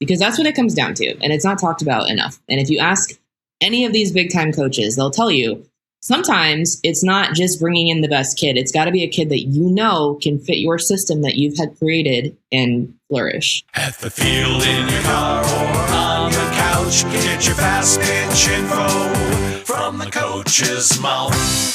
because that's what it comes down to. And it's not talked about enough. And if you ask any of these big time coaches, they'll tell you sometimes it's not just bringing in the best kid. It's got to be a kid that you know can fit your system that you've had created and flourish. At the field, in your car, or on the couch, get your fast pitch info from the coach's mouth.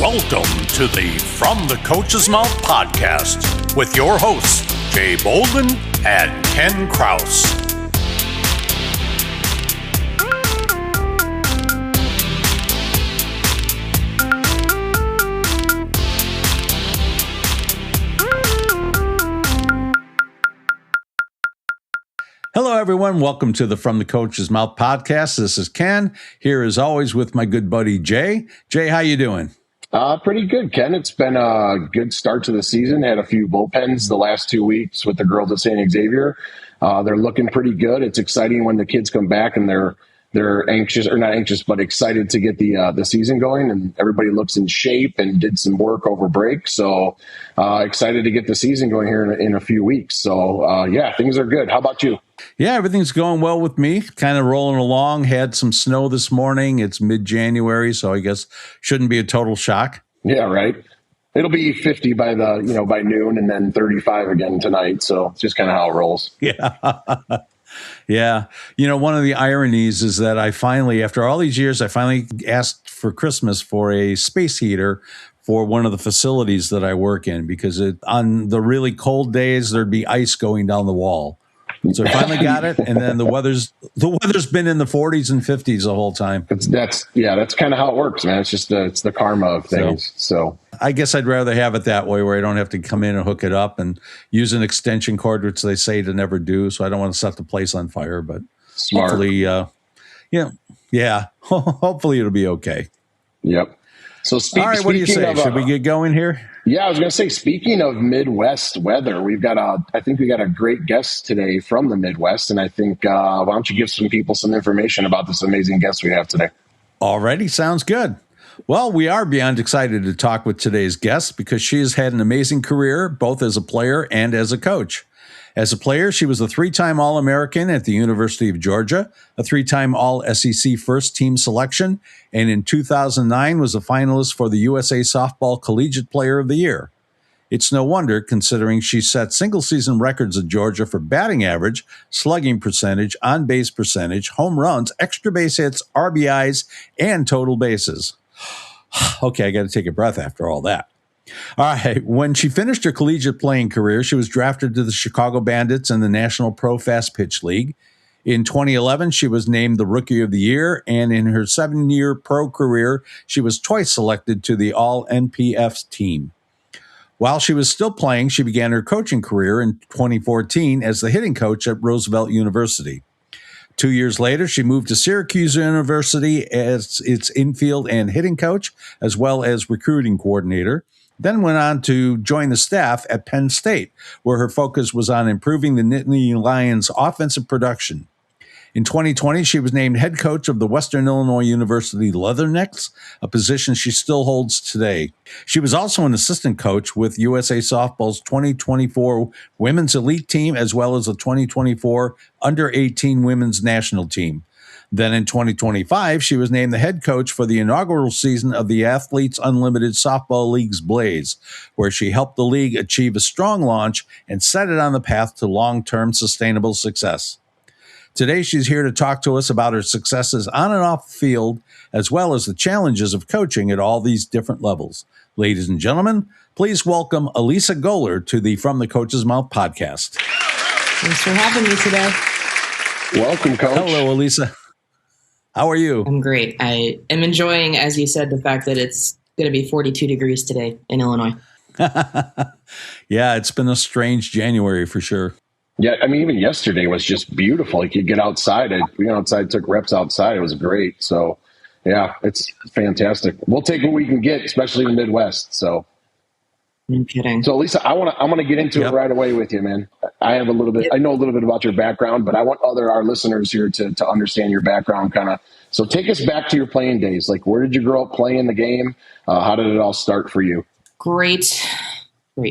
Welcome to the From the Coach's Mouth podcast with your hosts, Jay Bolden and Ken Kraus. Hello, everyone. Welcome to the From the Coach's Mouth podcast. This is Ken, here as always with my good buddy, Jay. Jay, how you doing? Pretty good, Ken. It's been a good start to the season. Had a few bullpens the last 2 weeks with the girls at St. Xavier. They're looking pretty good. It's exciting when the kids come back and they're anxious, or not anxious, but excited to get the season going. And everybody looks in shape and did some work over break. So excited to get the season going here in a few weeks. So yeah, things are good. How about you? Yeah, everything's going well with me. Kind of rolling along. Had some snow this morning. It's mid-January, so I guess shouldn't be a total shock. Yeah, right. It'll be 50 by noon, and then 35 again tonight. So it's just kind of how it rolls. Yeah. Yeah. One of the ironies is that I finally, after all these years, I finally asked for Christmas for a space heater for one of the facilities that I work in, because on the really cold days, there'd be ice going down the wall. So I finally got it, and then the weather's been in the 40s and 50s the whole time. That's kind of how it works, man. It's just it's the karma of things. So I guess I'd rather have it that way, where I don't have to come in and hook it up and use an extension cord, which they say to never do. So I don't want to set the place on fire, but smart. Hopefully, hopefully it'll be okay. Yep. So all right, what do you say? Should we get going here? Yeah, I was going to say, speaking of Midwest weather, I think we got a great guest today from the Midwest, and I think why don't you give some people some information about this amazing guest we have today? Already sounds good. Well, we are beyond excited to talk with today's guest because she has had an amazing career, both as a player and as a coach. As a player, she was a 3-time All-American at the University of Georgia, a 3-time All-SEC first-team selection, and in 2009 was a finalist for the USA Softball Collegiate Player of the Year. It's no wonder, considering she set single-season records at Georgia for batting average, slugging percentage, on-base percentage, home runs, extra base hits, RBIs, and total bases. Okay, I got to take a breath after all that. All right. When she finished her collegiate playing career, she was drafted to the Chicago Bandits in the National Pro Fastpitch League. In 2011, she was named the Rookie of the Year, and in her 7-year pro career, she was twice selected to the All-NPF team. While she was still playing, she began her coaching career in 2014 as the hitting coach at Roosevelt University. 2 years later, she moved to Syracuse University as its infield and hitting coach, as well as recruiting coordinator. Then went on to join the staff at Penn State, where her focus was on improving the Nittany Lions' offensive production. In 2020, she was named head coach of the Western Illinois University Leathernecks, a position she still holds today. She was also an assistant coach with USA Softball's 2024 Women's Elite Team, as well as the 2024 Under-18 Women's National Team. Then in 2025, she was named the head coach for the inaugural season of the Athletes Unlimited Softball League's Blaze, where she helped the league achieve a strong launch and set it on the path to long-term sustainable success. Today, she's here to talk to us about her successes on and off the field, as well as the challenges of coaching at all these different levels. Ladies and gentlemen, please welcome Alisa Goler to the From the Coach's Mouth podcast. Thanks for having me today. Welcome, Coach. Hello, Alisa. How are you? I'm great. I am enjoying, as you said, the fact that it's going to be 42 degrees today in Illinois. Yeah, it's been a strange January for sure. Yeah, I mean, even yesterday was just beautiful. You could get outside. We went outside, took reps outside. It was great. So, yeah, it's fantastic. We'll take what we can get, especially in the Midwest. So, No kidding. So, Lisa, I'm going to get into it right away with you, man. I know a little bit about your background, but I want our listeners here to understand your background kind of. So take us back to your playing days. Like, where did you grow up playing the game? How did it all start for you? Great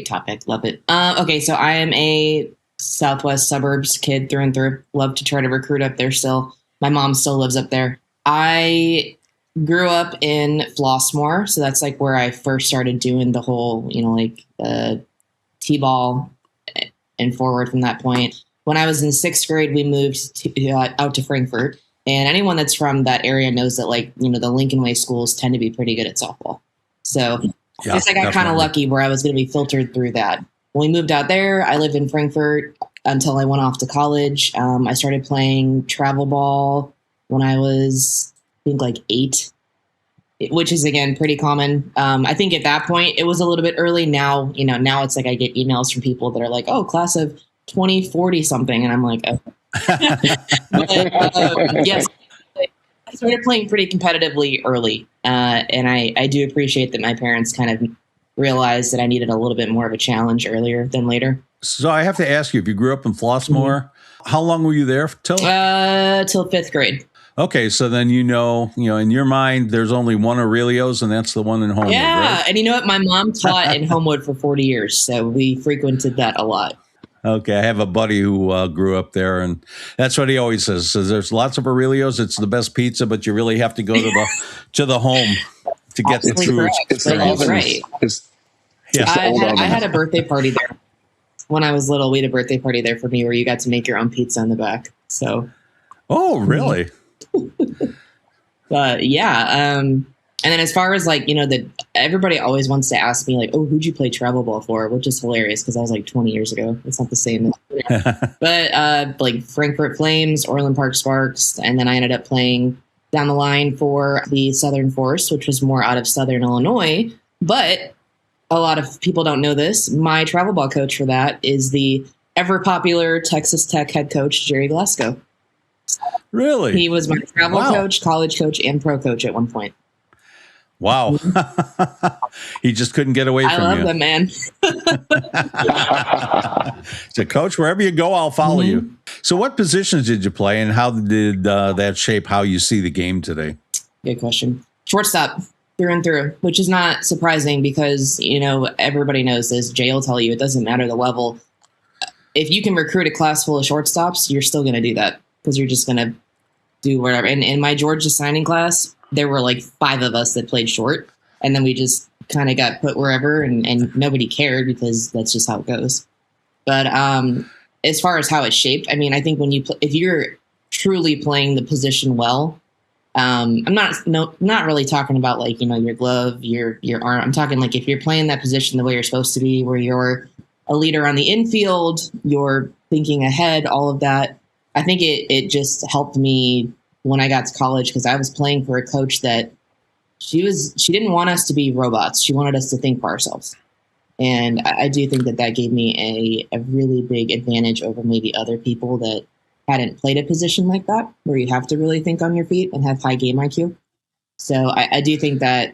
topic. Love it. Okay, so I am a Southwest suburbs kid through and through. Love to try to recruit up there still. My mom still lives up there. I grew up in Flossmoor, so that's like where I first started doing the whole, T-ball and forward from that point. When I was in 6th grade, we moved out to Frankfort. And anyone that's from that area knows that, the Lincoln Way schools tend to be pretty good at softball. So I guess I got kind of lucky where I was going to be filtered through that. When we moved out there, I lived in Frankfort until I went off to college. I started playing travel ball when I was, I think, 8, which is, again, pretty common. I think at that point it was a little bit early. Now, now it's like I get emails from people that are like, oh, class of 2040 something. And I'm like, oh. But, yes, I started playing pretty competitively early. And I do appreciate that my parents kind of realized that I needed a little bit more of a challenge earlier than later. So I have to ask you, if you grew up in Flossmoor, how long were you there till? Till 5th grade. Okay, so then in your mind, there's only one Aurelio's, and that's the one in Homewood, yeah, right? And you know what? My mom taught in Homewood for 40 years, so we frequented that a lot. Okay, I have a buddy who grew up there, and that's what he always says. So there's lots of Aurelio's. It's the best pizza, but you really have to go to the home to get the true experience. That's right. I had a birthday party there when I was little. We had a birthday party there for me where you got to make your own pizza in the back. So. Oh, really? But yeah, and then as far as everybody always wants to ask me oh, who'd you play travel ball for? Which is hilarious because I was 20 years ago. It's not the same. But Frankfurt Flames, Orland Park Sparks, and then I ended up playing down the line for the Southern Force, which was more out of Southern Illinois. But a lot of people don't know this. My travel ball coach for that is the ever popular Texas Tech head coach, Jerry Glasgow. Really? He was my travel coach, college coach, and pro coach at one point. Wow. He just couldn't get away from you. I love them, man. So, Coach, wherever you go, I'll follow you. So what positions did you play, and how did that shape how you see the game today? Good question. Shortstop, through and through, which is not surprising because, everybody knows this. Jay will tell you it doesn't matter the level. If you can recruit a class full of shortstops, you're still going to do that. Because you're just going to do whatever. And in my Georgia signing class, there were 5 of us that played short. And then we just kind of got put wherever and nobody cared because that's just how it goes. But as far as how it's shaped, I think when if you're truly playing the position well, I'm not really talking about your glove, your arm. I'm talking if you're playing that position the way you're supposed to be, where you're a leader on the infield, you're thinking ahead, all of that. I think it just helped me when I got to college because I was playing for a coach that she didn't want us to be robots. She wanted us to think for ourselves. And I do think that gave me a really big advantage over maybe other people that hadn't played a position like that, where you have to really think on your feet and have high game IQ. So I do think that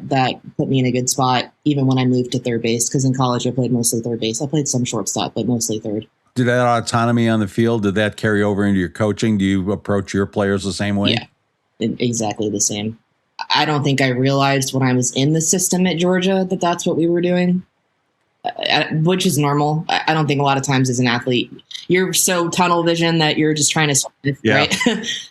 put me in a good spot, even when I moved to third base, because in college I played mostly third base. I played some shortstop, but mostly third. Did that autonomy on the field, did that carry over into your coaching? Do you approach your players the same way? Yeah, exactly the same. I don't think I realized when I was in the system at Georgia that that's what we were doing, which is normal. I don't think a lot of times as an athlete, you're so tunnel vision that you're just trying to survive, right?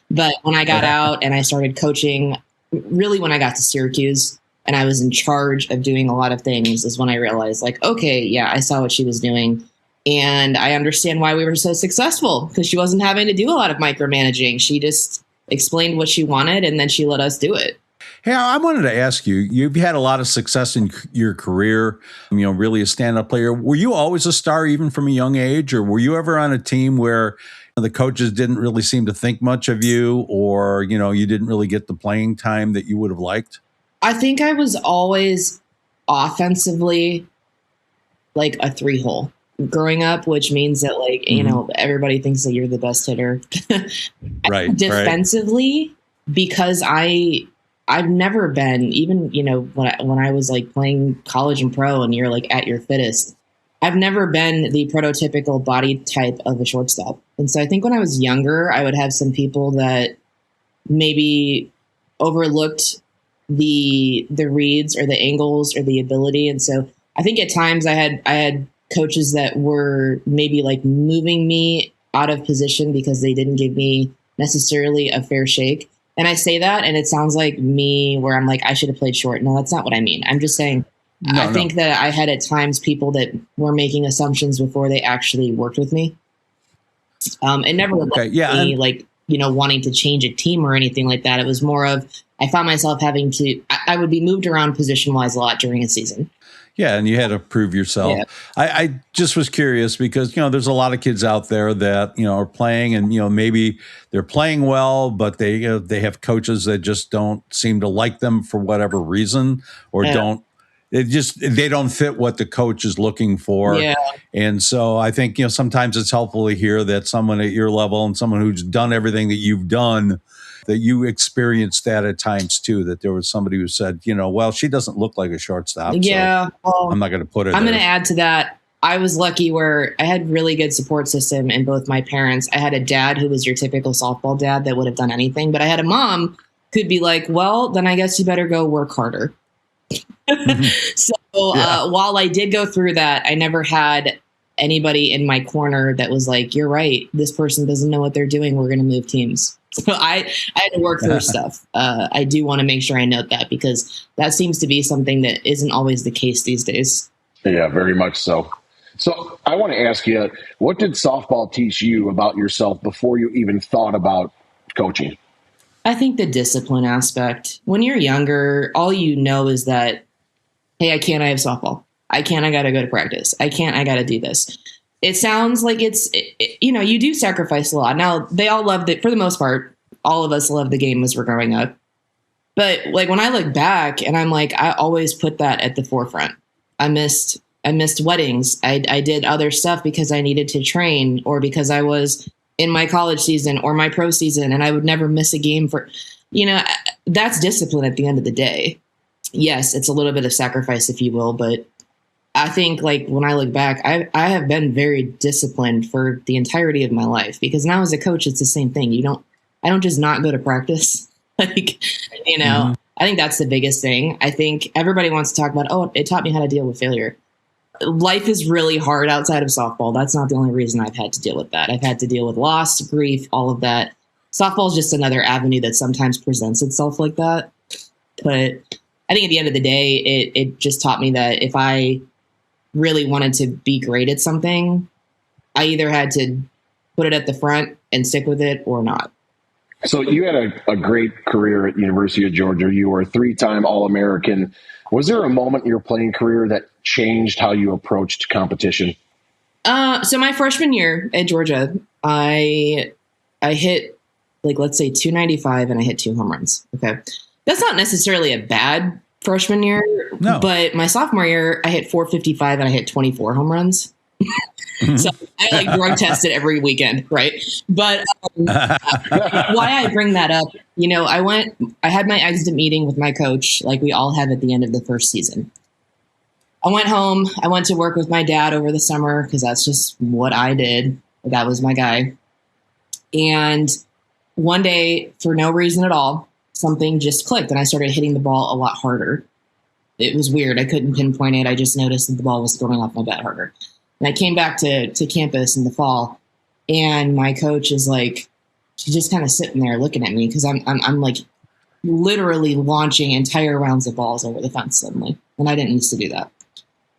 But when I got out and I started coaching, really when I got to Syracuse and I was in charge of doing a lot of things is when I realized okay, yeah, I saw what she was doing. And I understand why we were so successful because she wasn't having to do a lot of micromanaging. She just explained what she wanted and then she let us do it. Hey, I wanted to ask you, you've had a lot of success in your career, really a stand-up player. Were you always a star even from a young age, or were you ever on a team where the coaches didn't really seem to think much of you, or, you didn't really get the playing time that you would have liked? I think I was always offensively a 3-hole. Growing up, which means that everybody thinks that you're the best hitter. Right. Defensively, because I I've never been, even, when I was like playing college and pro and you're like at your fittest, I've never been the prototypical body type of a shortstop. And so I think when I was younger, I would have some people that maybe overlooked the reads or the angles or the ability. And so I think at times I had coaches that were maybe like moving me out of position because they didn't give me necessarily a fair shake. And I say that and it sounds like me where I'm like, I should have played short. No, that's not what I mean. I'm just saying, I think that I had at times people that were making assumptions before they actually worked with me. It never me like, wanting to change a team or anything like that. It was more of, I found myself having to, I would be moved around position wise a lot during a season. Yeah, and you had to prove yourself. Yeah. I just was curious because, there's a lot of kids out there that, are playing and, maybe they're playing well, but they have coaches that just don't seem to like them for whatever reason or they don't fit what the coach is looking for. Yeah. And so I think, sometimes it's helpful to hear that someone at your level and someone who's done everything that you've done, that you experienced that at times too, that there was somebody who said, well, she doesn't look like a shortstop. Yeah. So I'm not going to put it I'm going to add to that. I was lucky where I had really good support system in both my parents. I had a dad who was your typical softball dad that would have done anything, but I had a mom who'd be like, well, then I guess you better go work harder. So while I did go through that, I never had anybody in my corner that was like, you're right, this person doesn't know what they're doing, we're going to move teams. So I had to work through stuff. I do want to make sure I note that because that seems to be something that isn't always the case these days. Yeah, very much so. So I want to ask you, what did softball teach you about yourself before you even thought about coaching? I think the discipline aspect. When you're younger, all you know is that, hey, I have softball. I got to go to practice. I got to do this. It sounds like you do sacrifice a lot. Now, they all loved it. For the most part, all of us loved the game as we're growing up. But like when I look back and I'm like, I always put that at the forefront. I missed weddings. I did other stuff because I needed to train or because I was in my college season or my pro season and I would never miss a game for, that's discipline at the end of the day. Yes, it's a little bit of sacrifice, if you will, but I think like when I look back, I have been very disciplined for the entirety of my life because now as a coach, it's the same thing. I don't just not go to practice. Mm-hmm. I think that's the biggest thing. I think everybody wants to talk about, oh, it taught me how to deal with failure. Life is really hard outside of softball. That's not the only reason I've had to deal with that. I've had to deal with loss, grief, all of that. Softball is just another avenue that sometimes presents itself like that. But I think at the end of the day, it just taught me that if I really wanted to be great at something, I either had to put it at the front and stick with it or not. So you had a great career at University of Georgia. You were a 3-time All-American. Was there a moment in your playing career that changed how you approached competition? So my freshman year at Georgia, I hit let's say 295 and I hit 2 home runs. Okay. That's not necessarily a bad freshman year, no. But my sophomore year, I hit 455 and I hit 24 home runs. So I drug tested every weekend, right? But why I bring that up, I had my exit meeting with my coach, like we all have at the end of the first season. I went home. I went to work with my dad over the summer because that's just what I did. That was my guy. And one day, for no reason at all, something just clicked and I started hitting the ball a lot harder. It was weird. I couldn't pinpoint it. I just noticed that the ball was going off my bat harder. And I came back to campus in the fall and my coach is like, she's just kind of sitting there looking at me because I'm like literally launching entire rounds of balls over the fence suddenly. And I didn't used to do that.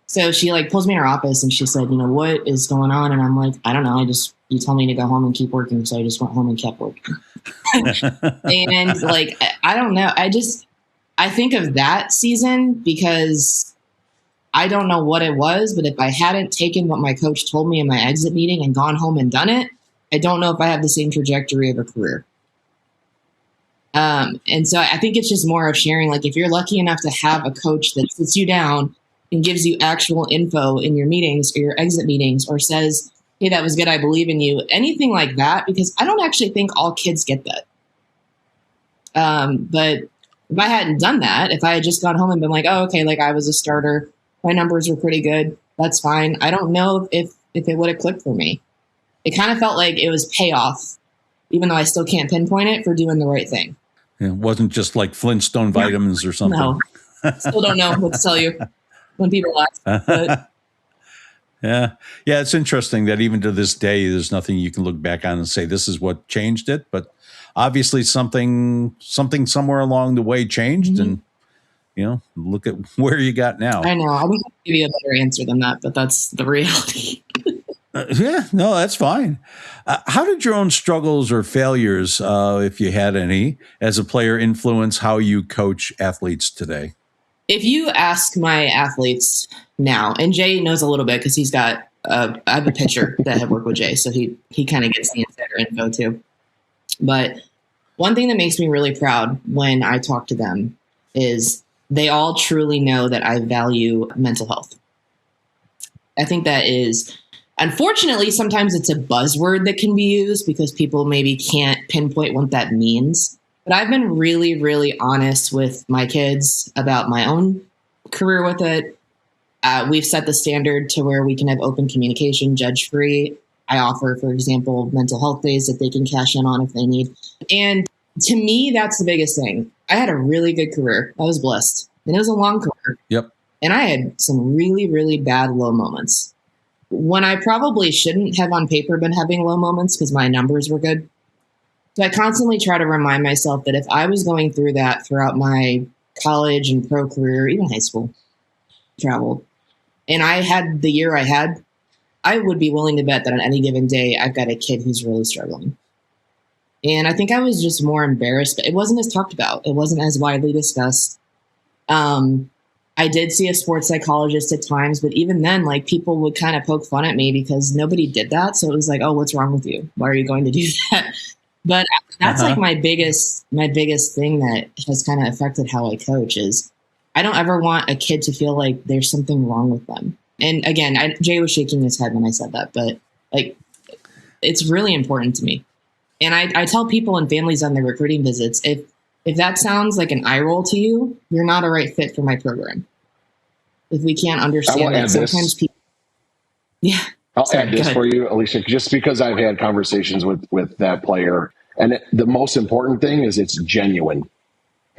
So she pulls me in her office and she said, what is going on? And I'm like, I don't know. You told me to go home and keep working. So I just went home and kept working. And I don't know. I think of that season because I don't know what it was, but if I hadn't taken what my coach told me in my exit meeting and gone home and done it, I don't know if I have the same trajectory of a career. And so I think it's just more of sharing, if you're lucky enough to have a coach that sits you down and gives you actual info in your meetings or your exit meetings or says, hey, that was good, I believe in you, anything like that, because I don't actually think all kids get that. But If I hadn't done that, if I had just gone home and been like, oh, okay, like I was a starter, my numbers were pretty good, that's fine. I don't know if it would have clicked for me. It kind of felt like it was payoff, even though I still can't pinpoint it, for doing the right thing. It wasn't just like Flintstone vitamins or something. No, still don't know what to tell you when people ask. But yeah. It's interesting that even to this day, there's nothing you can look back on and say this is what changed it. But obviously, something somewhere along the way changed, and look at where you got now. I know. I wish I could give you a better answer than that, but that's the reality. No, that's fine. How did your own struggles or failures, if you had any, as a player influence how you coach athletes today? If you ask my athletes now, and Jay knows a little bit because he's got, I have a pitcher that have worked with Jay, so he kind of gets the insider info too. But one thing that makes me really proud when I talk to them is they all truly know that I value mental health. I think that is, unfortunately, sometimes it's a buzzword that can be used because people maybe can't pinpoint what that means. But I've been really, really honest with my kids about my own career with it. We've set the standard to where we can have open communication, judge-free. I offer, for example, mental health days that they can cash in on if they need. And to me, that's the biggest thing. I had a really good career. I was blessed. And it was a long career. Yep. And I had some really, really bad low moments when I probably shouldn't have on paper been having low moments because my numbers were good. So I constantly try to remind myself that if I was going through that throughout my college and pro career, even high school, travel, and I had the year I had, I would be willing to bet that on any given day, I've got a kid who's really struggling. And I think I was just more embarrassed, but it wasn't as talked about. It wasn't as widely discussed. I did see a sports psychologist at times, but even then, like, people would kind of poke fun at me because nobody did that. So it was like, oh, what's wrong with you? Why are you going to do that? But that's like my biggest thing that has kind of affected how I coach is I don't ever want a kid to feel like there's something wrong with them. And again, Jay was shaking his head when I said that, but like, it's really important to me. And I tell people and families on their recruiting visits, if that sounds like an eye roll to you, you're not a right fit for my program. If we can't understand that sometimes people, I'll add this for you, Alicia, just because I've had conversations with that player. And the most important thing is it's genuine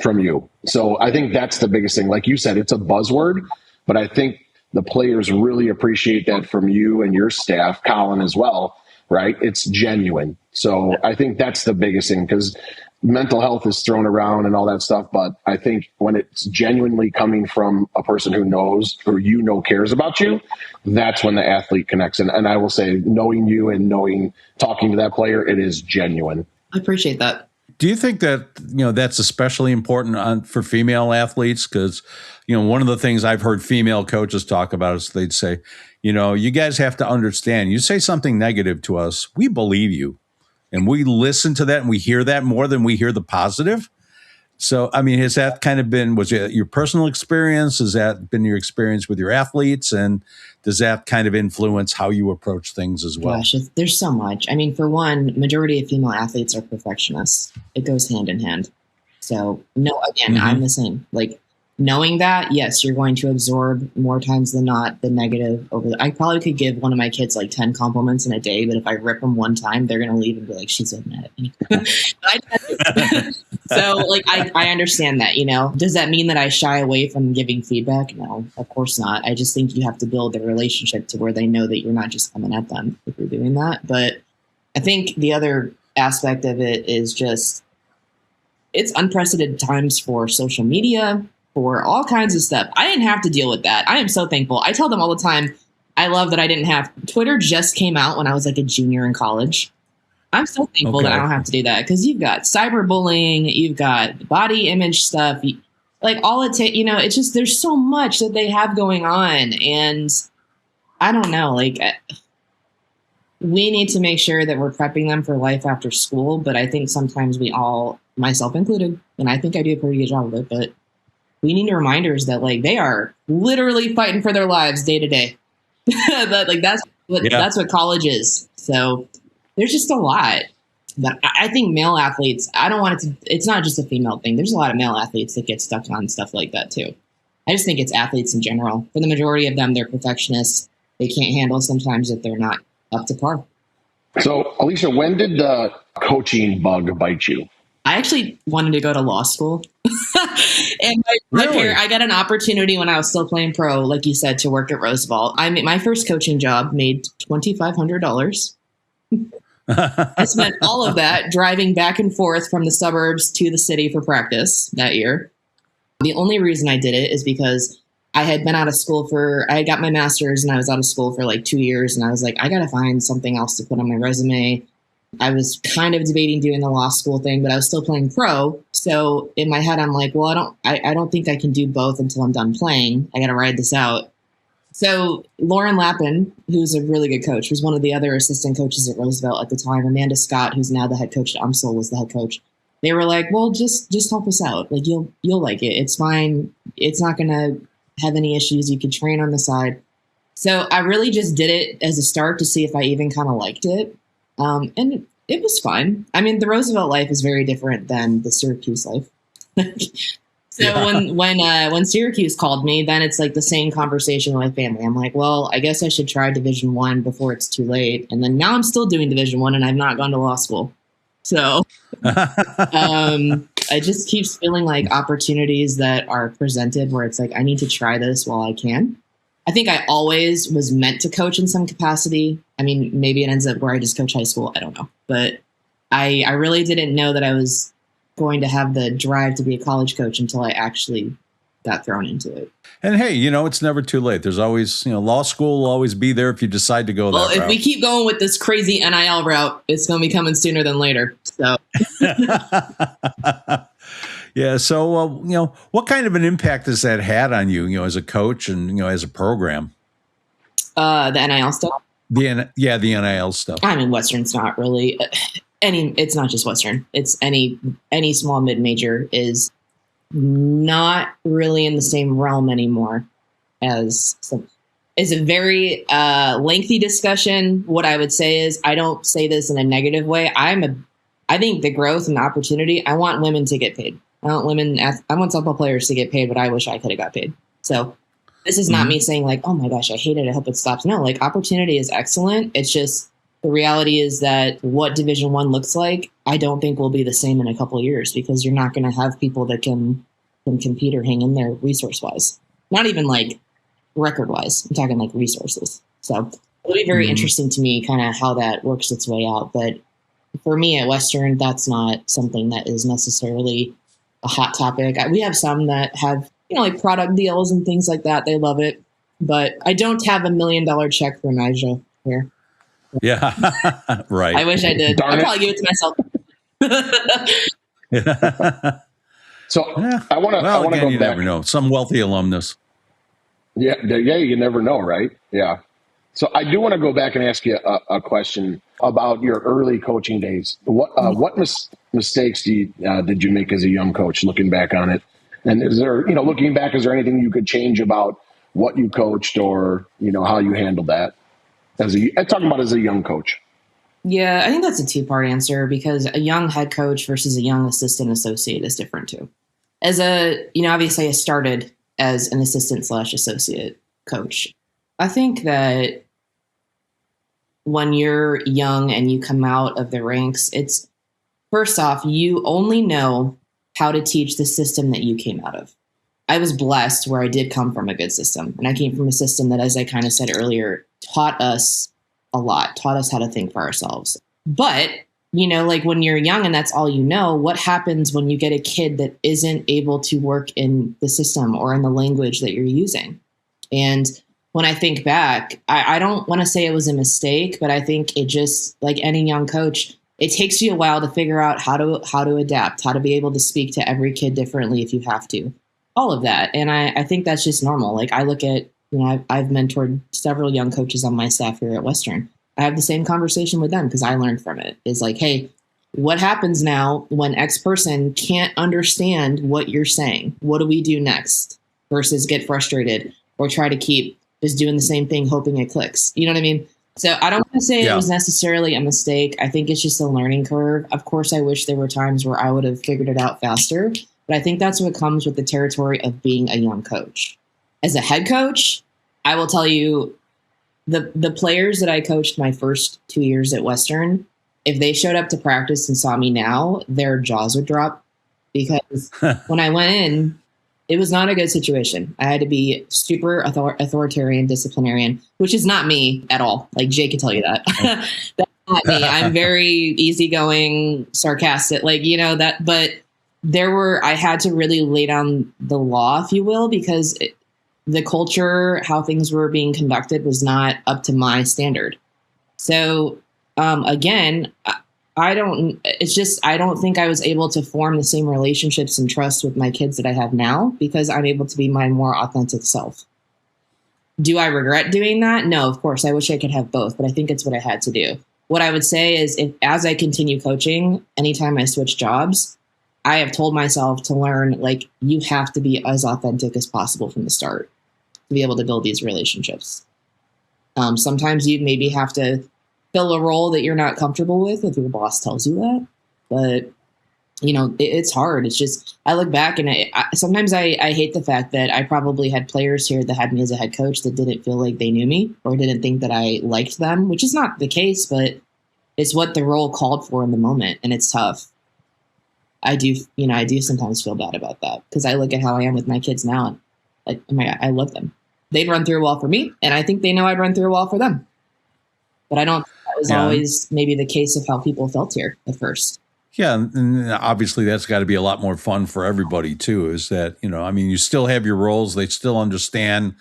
from you. So I think that's the biggest thing. Like you said, it's a buzzword, but I think the players really appreciate that from you and your staff, Colin as well, right? It's genuine. So I think that's the biggest thing because mental health is thrown around and all that stuff. But I think when it's genuinely coming from a person who knows or cares about you, that's when the athlete connects. And I will say, knowing you and talking to that player, it is genuine. I appreciate that. Do you think that, that's especially important for female athletes? Because, one of the things I've heard female coaches talk about is they'd say, you guys have to understand, you say something negative to us, we believe you. And we listen to that and we hear that more than we hear the positive. So, I mean, has that kind of was it your personal experience? Has that been your experience with your athletes? And does that kind of influence how you approach things as well? Gosh, there's so much. I mean, for one, majority of female athletes are perfectionists. It goes hand in hand. So, no, again, I'm the same. Like, knowing that, yes, you're going to absorb more times than not the negative I probably could give one of my kids like 10 compliments in a day, but if I rip them one time, they're going to leave and be like, she's so mad at me. So like, I understand that, does that mean that I shy away from giving feedback? No, of course not. I just think you have to build a relationship to where they know that you're not just coming at them if you're doing that. But I think the other aspect of it is just, it's unprecedented times for social media, for all kinds of stuff. I didn't have to deal with that. I am so thankful. I tell them all the time, I love that I didn't have, Twitter just came out when I was like a junior in college. I'm so thankful that I don't have to do that because you've got cyberbullying, you've got body image stuff, like all it takes, it's just, there's so much that they have going on. And I don't know, like we need to make sure that we're prepping them for life after school. But I think sometimes we all, myself included, and I think I do a pretty good job of it, but we need reminders that like they are literally fighting for their lives day to day. That's what college is. So there's just a lot. But I think male athletes, I don't want it to, it's not just a female thing. There's a lot of male athletes that get stuck on stuff like that too. I just think it's athletes in general. For the majority of them, they're perfectionists. They can't handle sometimes if they're not up to par. So, Alisa, when did the coaching bug bite you? I actually wanted to go to law school. And I got an opportunity when I was still playing pro, like you said, to work at Roosevelt. My first coaching job made $2,500. I spent all of that driving back and forth from the suburbs to the city for practice that year. The only reason I did it is because I had been out of school I got my master's and I was out of school for like 2 years. And I was like, I got to find something else to put on my resume. I was kind of debating doing the law school thing, but I was still playing pro. So in my head, I'm like, well, I don't think I can do both until I'm done playing. I got to ride this out. So Lauren Lappin, who's a really good coach, was one of the other assistant coaches at Roosevelt at the time. Amanda Scott, who's now the head coach at AUSL, was the head coach. They were like, well, just help us out. Like you'll like it. It's fine. It's not going to have any issues. You could train on the side. So I really just did it as a start to see if I even kind of liked it. And it was fun. I mean, the Roosevelt life is very different than the Syracuse life. So when Syracuse called me, then it's like the same conversation with my family. I'm like, well, I guess I should try Division I before it's too late. And then now I'm still doing Division I and I've not gone to law school. So I just keeps feeling like opportunities that are presented where it's like, I need to try this while I can. I think I always was meant to coach in some capacity. I mean, maybe it ends up where I just coach high school. I don't know. But I really didn't know that I was going to have the drive to be a college coach until I actually got thrown into it. And hey, it's never too late. There's always, law school will always be there if you decide to go that route. Well, if we keep going with this crazy NIL route, it's going to be coming sooner than later. So. Yeah. So, what kind of an impact has that had on you, as a coach and, as a program? The NIL stuff? The NIL stuff. I mean, Western's not really it's not just Western. It's any small mid-major is not really in the same realm anymore as some. It's a very lengthy discussion. What I would say is, I don't say this in a negative way. I think the growth and the opportunity, I want women to get paid. I want softball players to get paid, but I wish I could have got paid. So this is not me saying like, oh my gosh, I hate it. I hope it stops. No, like opportunity is excellent. It's just the reality is that what Division I looks like, I don't think will be the same in a couple of years because you're not going to have people that can compete or hang in there resource wise. Not even like record wise. I'm talking like resources. So it'll be very interesting to me kind of how that works its way out. But for me at Western, that's not something that is necessarily a hot topic. We have some that have, like product deals and things like that. They love it. But I don't have $1 million check for Nigel here. Yeah, right. I wish I did. I'd probably give it to myself. So I want to go back. You never know. Some wealthy alumnus. Yeah, you never know, right? Yeah. So I do want to go back and ask you a question about your early coaching days. What mistakes did you make as a young coach, looking back on it? And is there, looking back, is there anything you could change about what you coached or, how you handled that? I'm talking about as a young coach. Yeah, I think that's a two-part answer because a young head coach versus a young assistant associate is different too. As obviously I started as an assistant/associate coach. I think that when you're young and you come out of the ranks, it's first off, you only know how to teach the system that you came out of. I was blessed where I did come from a good system. And I came from a system that, as I kind of said earlier, taught us a lot, taught us how to think for ourselves. But, like when you're young and that's all you know, what happens when you get a kid that isn't able to work in the system or in the language that you're using? And when I think back, I don't want to say it was a mistake, but I think it just, like any young coach, it takes you a while to figure out how to adapt, how to be able to speak to every kid differently if you have to. All of that. And I think that's just normal. Like I look at, I've mentored several young coaches on my staff here at Western. I have the same conversation with them because I learned from it. It's like, hey, what happens now when X person can't understand what you're saying? What do we do next? Versus get frustrated or try to keep just doing the same thing, hoping it clicks. You know what I mean? So I don't want to say Yeah. it was necessarily a mistake. I think it's just a learning curve. Of course, I wish there were times where I would have figured it out faster, but I think that's what comes with the territory of being a young coach. As a head coach, I will tell you, the players that I coached my first 2 years at Western, if they showed up to practice and saw me now, their jaws would drop, because when I went in, it was not a good situation. I had to be super authoritarian, disciplinarian, which is not me at all. Like, Jay could tell you that. That's not me. I'm very easygoing, sarcastic, but I had to really lay down the law, if you will, because the culture, how things were being conducted, was not up to my standard. So, again, I don't think I was able to form the same relationships and trust with my kids that I have now, because I'm able to be my more authentic self. Do I regret doing that? No, of course. I wish I could have both, but I think it's what I had to do. What I would say is, as I continue coaching, anytime I switch jobs, I have told myself to learn, like, you have to be as authentic as possible from the start to be able to build these relationships. Sometimes you maybe have to fill a role that you're not comfortable with if your boss tells you that. But, it's hard. It's just, I look back and sometimes I hate the fact that I probably had players here that had me as a head coach that didn't feel like they knew me or didn't think that I liked them, which is not the case, but it's what the role called for in the moment. And it's tough. I do sometimes feel bad about that, because I look at how I am with my kids now and, like, oh my God, I love them. They'd run through a wall for me, and I think they know I'd run through a wall for them. But I don't think that was always maybe the case of how people felt here at first. Yeah, and obviously that's got to be a lot more fun for everybody too, is that, you still have your roles. They still understand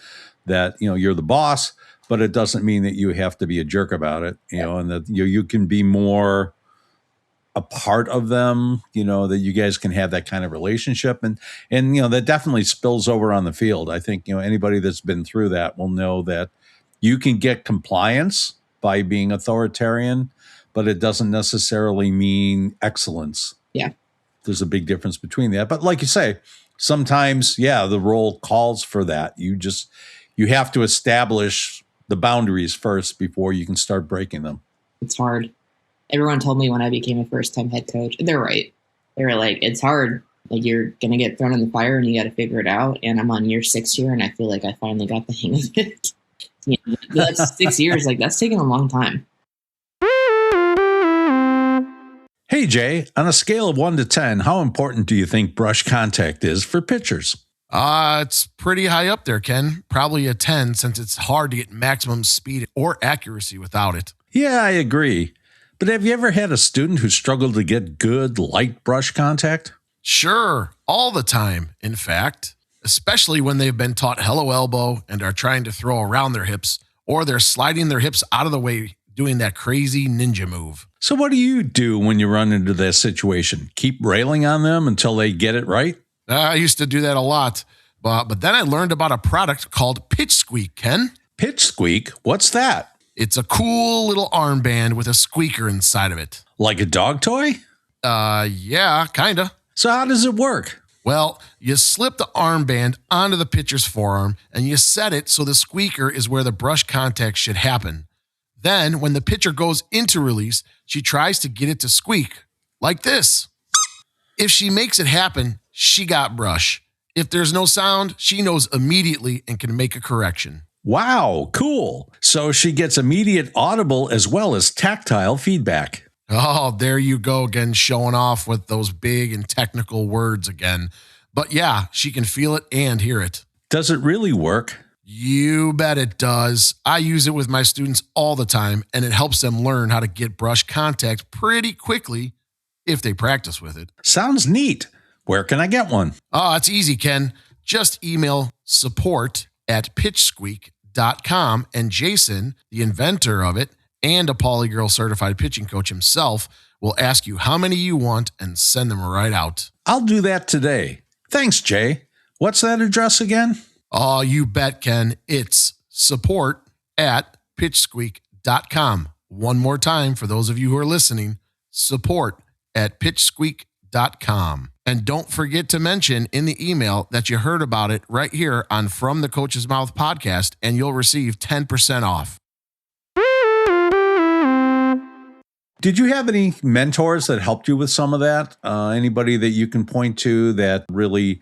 that, you're the boss, but it doesn't mean that you have to be a jerk about it, and that you can be more a part of them, that you guys can have that kind of relationship. And that definitely spills over on the field. I think, anybody that's been through that will know that you can get compliance by being authoritarian, but it doesn't necessarily mean excellence. Yeah. There's a big difference between that. But like you say, sometimes, the role calls for that. You have to establish the boundaries first before you can start breaking them. It's hard. Everyone told me when I became a first-time head coach, they're right. They were like, it's hard. Like, you're going to get thrown in the fire and you got to figure it out. And I'm on year 6 here, and I feel like I finally got the hang of it. That's 6 years. Like, that's taken a long time. Hey, Jay, on a scale of 1 to 10, how important do you think brush contact is for pitchers? It's pretty high up there, Ken. Probably a 10, since it's hard to get maximum speed or accuracy without it. Yeah, I agree. But have you ever had a student who struggled to get good light brush contact? Sure, all the time, in fact, especially when they've been taught hello elbow and are trying to throw around their hips, or they're sliding their hips out of the way doing that crazy ninja move. So what do you do when you run into that situation? Keep railing on them until they get it right? I used to do that a lot, but then I learned about a product called Pitch Squeak, Ken. Pitch Squeak? What's that? It's a cool little armband with a squeaker inside of it. Like a dog toy? Yeah, kinda. So how does it work? Well, you slip the armband onto the pitcher's forearm and you set it so the squeaker is where the brush contact should happen. Then, when the pitcher goes into release, she tries to get it to squeak, like this. If she makes it happen, she got brush. If there's no sound, she knows immediately and can make a correction. Wow, cool. So she gets immediate audible as well as tactile feedback. Oh, there you go again, showing off with those big and technical words again. But yeah, she can feel it and hear it. Does it really work? You bet it does. I use it with my students all the time, and it helps them learn how to get brush contact pretty quickly if they practice with it. Sounds neat. Where can I get one? Oh, it's easy, Ken. Just email support@pitchsqueak.com, and Jason, the inventor of it, and a Polygirl certified pitching coach himself, will ask you how many you want and send them right out. I'll do that today. Thanks, Jay. What's that address again? Oh, you bet, Ken. It's support@pitchsqueak.com. One more time for those of you who are listening, support@pitchsqueak.com. And don't forget to mention in the email that you heard about it right here on From the Coach's Mouth podcast, and you'll receive 10% off. Did you have any mentors that helped you with some of that? Anybody that you can point to that really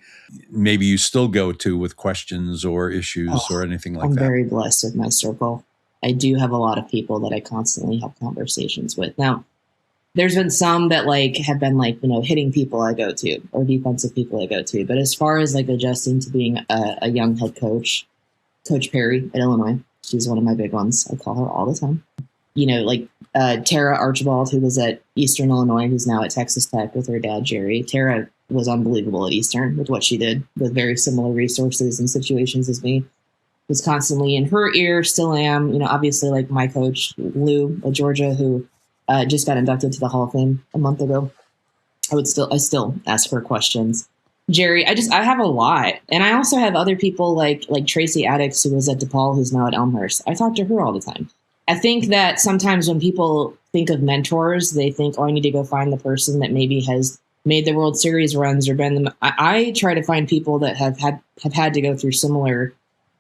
maybe you still go to with questions or issues or anything like I'm that? very blessed with my circle. I do have a lot of people that I constantly have conversations with. Now, there's been some that like have been like, hitting people I go to or defensive people I go to. But as far as like adjusting to being a young head coach, Coach Perry at Illinois, she's one of my big ones. I call her all the time. Tara Archibald, who was at Eastern Illinois, who's now at Texas Tech with her dad, Jerry. Tara was unbelievable at Eastern with what she did with very similar resources and situations as me. Was constantly in her ear, still am. Obviously like my coach, Lou at Georgia, who just got inducted to the Hall of Fame a month ago. I still ask her questions. Jerry, I have a lot. And I also have other people like Tracy Addix, who was at DePaul, who's now at Elmhurst. I talk to her all the time. I think that sometimes when people think of mentors, they think, I need to go find the person that maybe has made the World Series runs or been them. I try to find people that have had to go through similar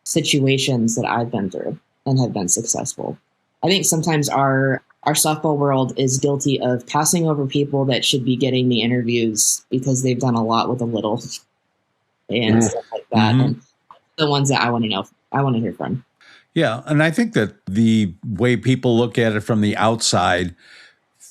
situations that I've been through and have been successful. I think sometimes our softball world is guilty of passing over people that should be getting the interviews because they've done a lot with a little and stuff like that. Mm-hmm. And the ones that I want to know, I want to hear from. Yeah. And I think that the way people look at it from the outside,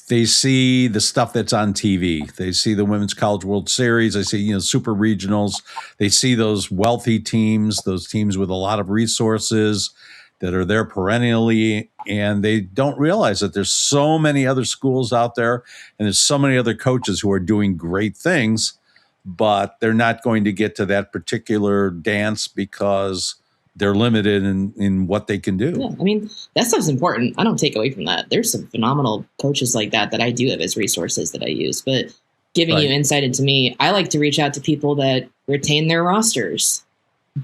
they see the stuff that's on TV. They see the Women's College World Series. They see, super regionals. They see those wealthy teams, those teams with a lot of resources that are there perennially. And they don't realize that there's so many other schools out there and there's so many other coaches who are doing great things, but they're not going to get to that particular dance because they're limited in what they can do. Yeah, that stuff's important. I don't take away from that. There's some phenomenal coaches like that I do have as resources that I use. But giving you insight into me, I like to reach out to people that retain their rosters,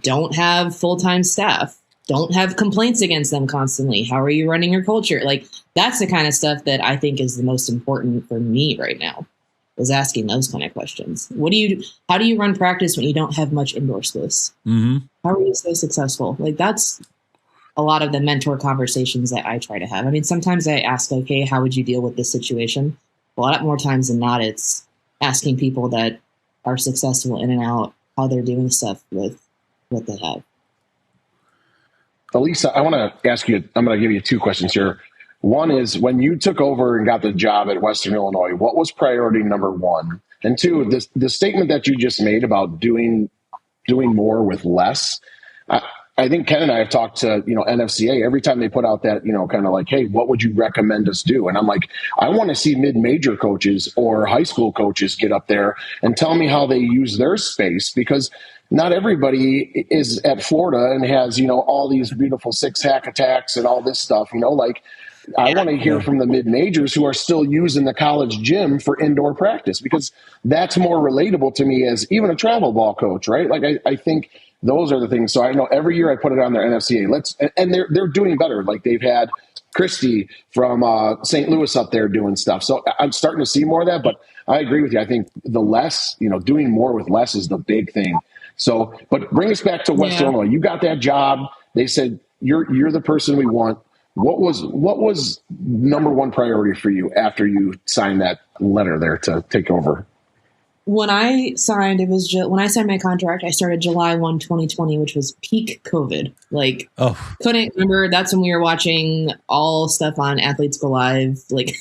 don't have full-time staff, don't have complaints against them constantly. How are you running your culture? Like, that's the kind of stuff that I think is the most important for me right now, is asking those kind of questions. How do you run practice when you don't have much indoor space? Mm-hmm. How are you so successful? Like, that's a lot of the mentor conversations that I try to have. Sometimes I ask, like, hey, how would you deal with this situation? A lot more times than not, it's asking people that are successful in and out, how they're doing stuff with what they have. Alisa, I want to ask you, I'm going to give you two questions here. One is, when you took over and got the job at Western Illinois, what was priority number one? And two, the statement that you just made about doing more with less. I think Ken and I have talked to, NFCA every time they put out that, kind of like, hey, what would you recommend us do? And I'm like, I want to see mid-major coaches or high school coaches get up there and tell me how they use their space, because not everybody is at Florida and has, all these beautiful 6 hack attacks and all this stuff, I want to hear from the mid-majors who are still using the college gym for indoor practice, because that's more relatable to me as even a travel ball coach, right? Like, I think those are the things. So I know every year I put it on their NFCA. And they're doing better. Like, they've had Christy from St. Louis up there doing stuff. So I'm starting to see more of that, but I agree with you. I think the less, doing more with less is the big thing. So, but bring us back to West Illinois. You got that job. They said, you're the person we want. What was number one priority for you after you signed that letter there to take over? When I signed, when I signed my contract, I started July 1, 2020, which was peak COVID. Like, couldn't remember. That's when we were watching all stuff on Athletes Go Live. Like,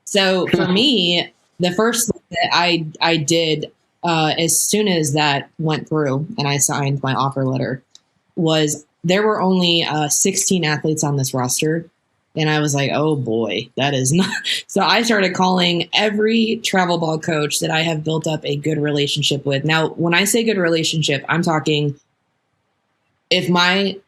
so for me, the first thing that I did as soon as that went through and I signed my offer letter was, there were only 16 athletes on this roster. And I was like, oh boy, that is not. So I started calling every travel ball coach that I have built up a good relationship with. Now, when I say good relationship, I'm talking, if my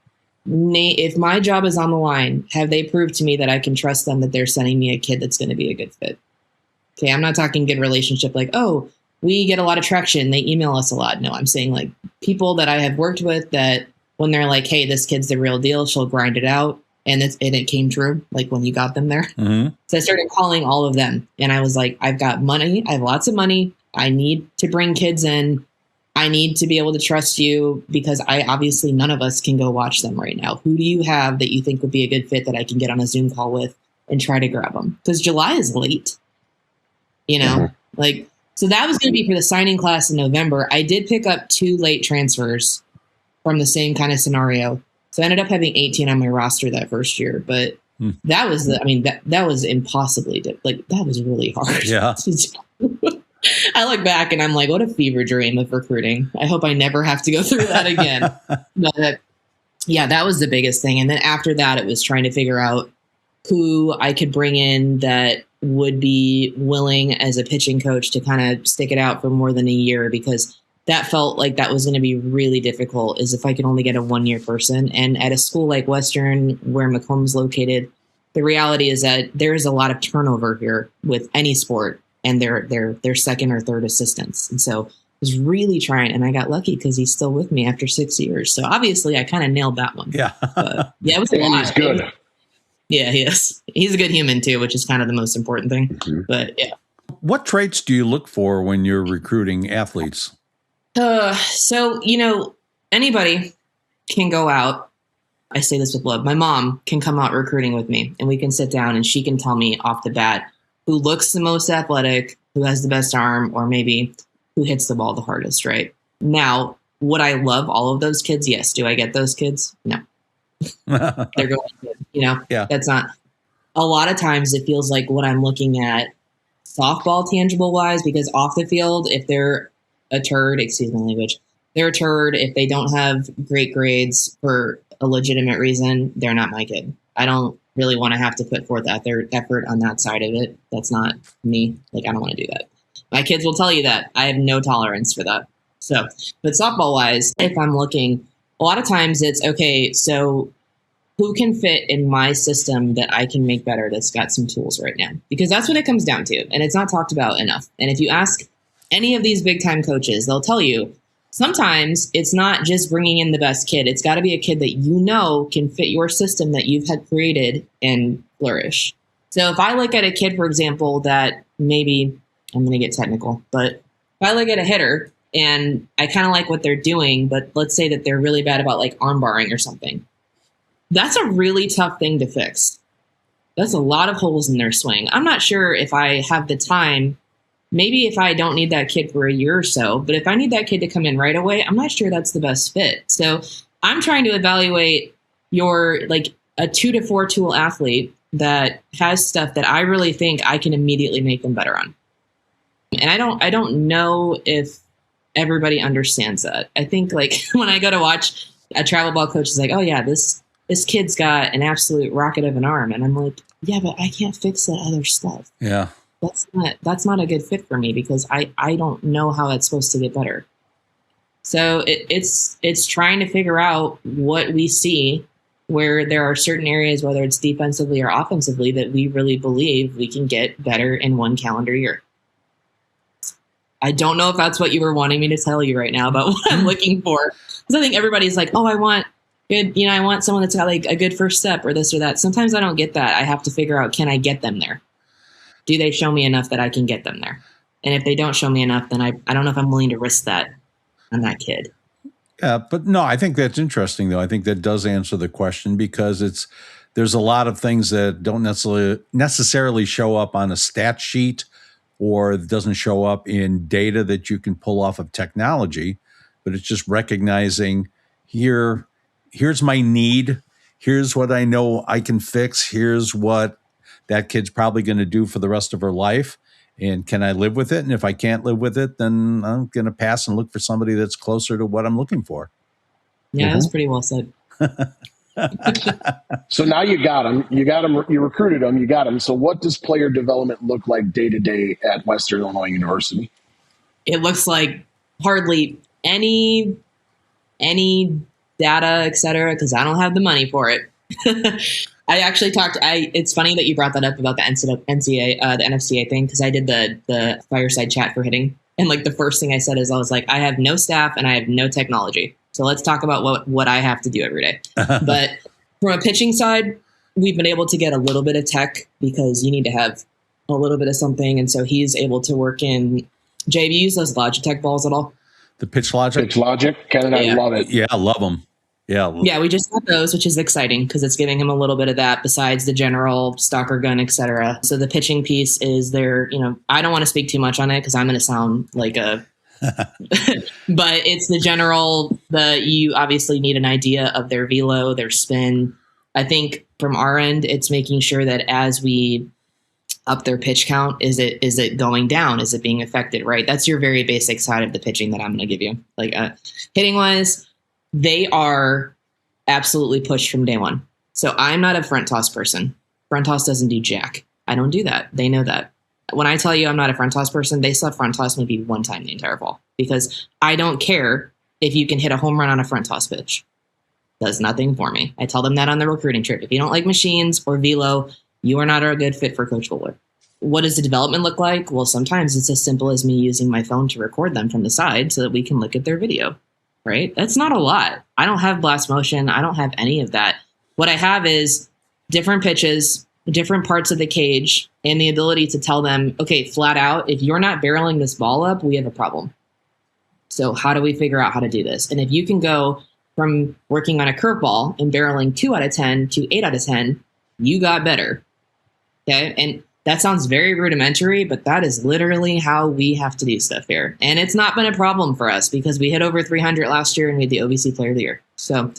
job is on the line, have they proved to me that I can trust them, that they're sending me a kid that's going to be a good fit? Okay, I'm not talking good relationship like, oh, we get a lot of traction, they email us a lot. No, I'm saying like people that I have worked with that when they're like, hey, this kid's the real deal, she'll grind it out. And it came true, like when you got them there. Mm-hmm. So I started calling all of them. And I was like, I've got money. I have lots of money. I need to bring kids in. I need to be able to trust you, because none of us can go watch them right now. Who do you have that you think would be a good fit that I can get on a Zoom call with and try to grab them because July is late, you know, like, so that was going to be for the signing class in November. I did pick up 2 late transfers from the same kind of scenario. So I ended up having 18 on my roster that first year, but that was that was impossibly that was really hard. Yeah. I look back and I'm like, what a fever dream of recruiting. I hope I never have to go through that again. But yeah, that was the biggest thing. And then after that, it was trying to figure out who I could bring in that would be willing as a pitching coach to kind of stick it out for more than a year, because that felt like that was going to be really difficult, is if I could only get a 1-year person. And at a school like Western, where Macomb's located, the reality is that there is a lot of turnover here with any sport and their second or third assistants. And so I was really trying, and I got lucky because he's still with me after 6 years. So obviously I kind of nailed that one. Yeah. Yeah, it was a And lot. he's good. Yeah, he is. He's a good human too, which is kind of the most important thing. Mm-hmm. But yeah. What traits do you look for when you're recruiting athletes? So, anybody can go out. I say this with love. My mom can come out recruiting with me, and we can sit down and she can tell me off the bat who looks the most athletic, who has the best arm, or maybe who hits the ball the hardest, right? Now, would I love all of those kids? Yes. Do I get those kids? No. They're going good, Yeah. That's not. A lot of times it feels like what I'm looking at softball tangible wise, because off the field, if they're a turd, excuse my language, they're a turd. If they don't have great grades for a legitimate reason, they're not my kid. I don't really want to have to put forth effort on that side of it. That's not me. Like, I don't want to do that. My kids will tell you that. I have no tolerance for that. So, but softball wise, if I'm looking, a lot of times it's, okay, so who can fit in my system that I can make better, that's got some tools right now? Because that's what it comes down to. And it's not talked about enough. And if you ask any of these big time coaches, they'll tell you sometimes it's not just bringing in the best kid. It's got to be a kid that can fit your system that you've had created and flourish. So if I look at a kid, for example, that maybe, I'm going to get technical, but if I look at a hitter and I kind of like what they're doing, but let's say that they're really bad about like arm barring or something, that's a really tough thing to fix. That's a lot of holes in their swing. I'm not sure if I have the time. Maybe if I don't need that kid for a year or so, but if I need that kid to come in right away, I'm not sure that's the best fit. So I'm trying to evaluate a 2 to 4 tool athlete that has stuff that I really think I can immediately make them better on. And I don't know if everybody understands that. I think like when I go to watch a travel ball coach is like, oh yeah, this kid's got an rocket of an arm. And I'm like, yeah, but I can't fix that other stuff. Yeah. That's not a good fit for me because I don't know how it's supposed to get better. So it's trying to figure out what we see where there are certain areas, whether it's defensively or offensively, that we really believe we can get better in 1 calendar year. I don't know if that's what you were wanting me to tell you right now about what I'm looking for. Because I think everybody's like, oh, I want good, I want someone that's got like a good first step or this or that. Sometimes I don't get that. I have to figure out, can I get them there? Do they show me enough that I can get them there? And if they don't show me enough, then I don't know if I'm willing to risk that on that kid. Yeah, but no, I think that's interesting, though. I think that does answer the question because there's a lot of things that don't necessarily show up on a stat sheet or doesn't show up in data that you can pull off of technology, but it's just recognizing here's my need, here's what I know I can fix, here's what that kid's probably going to do for the rest of her life. And can I live with it? And if I can't live with it, then I'm going to pass and look for somebody that's closer to what I'm looking for. Yeah, that's pretty well said. So now you got him. You recruited him. You got him. So what does player development look like day to day at Western Illinois University? It looks like hardly any data, et cetera, because I don't have the money for it. I actually it's funny that you brought that up about the NCAA, the NFCA thing, because I did the fireside chat for hitting. And like the first thing I said is I was like, I have no staff and I have no technology. So let's talk about what I have to do every day. But from a pitching side, we've been able to get a little bit of tech because you need to have a little bit of something. And so he's able to work in, Jay, have you used those Logitech balls at all? The Pitch Logic? Pitch Logic, Ken and I love it. Yeah, I love them. Yeah. Yeah, we just got those, which is exciting because it's giving him a little bit of that besides the general stalker gun, etc. So the pitching piece is there, I don't want to speak too much on it because I'm going to sound like a, but it's the general, you obviously need an idea of their velo, their spin. I think from our end, it's making sure that as we up their pitch count, is it going down? Is it being affected? Right. That's your very basic side of the pitching that I'm going to give you. Like hitting wise, they are absolutely pushed from day one. So I'm not a front toss person. Front toss doesn't do jack. I don't do that. They know that. When I tell you I'm not a front toss person, they saw front toss maybe one time the entire fall because I don't care if you can hit a home run on a front toss pitch. Does nothing for me. I tell them that on the recruiting trip. If you don't like machines or velo, you are not a good fit for Coach Goler. What does the development look like? Well, sometimes it's as simple as me using my phone to record them from the side so that we can look at their video, right? That's not a lot. I don't have blast motion. I don't have any of that. What I have is different pitches, different parts of the cage, and the ability to tell them, okay, flat out, if you're not barreling this ball up, we have a problem. So how do we figure out how to do this? And if you can go from working on a curveball and barreling 2 out of 10 to 8 out of 10, you got better. Okay. And that sounds very rudimentary, but that is literally how we have to do stuff here. And it's not been a problem for us because we hit over 300 last year and we had the OVC Player of the Year. So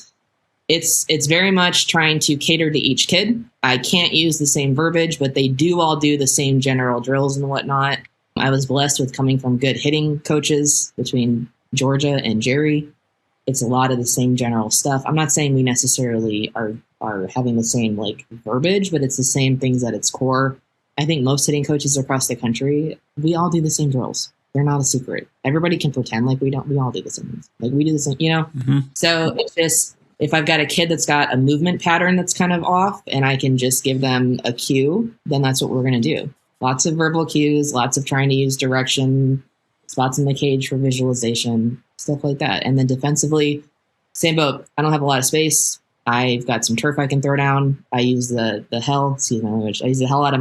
it's very much trying to cater to each kid. I can't use the same verbiage, but they do all do the same general drills and whatnot. I was blessed with coming from good hitting coaches between Georgia and Jerry. It's a lot of the same general stuff. I'm not saying we necessarily are having the same like verbiage, but it's the same things at its core. I think most hitting coaches across the country, we all do the same drills. They're not a secret. Everybody can pretend like we don't. We all do the same things. Like we do the same, Mm-hmm. So it's just, if I've got a kid that's got a movement pattern that's kind of off and I can just give them a cue, then that's what we're going to do. Lots of verbal cues, lots of trying to use direction, spots in the cage for visualization, stuff like that. And then defensively, same boat. I don't have a lot of space. I've got some turf I can throw down. I use the hell out of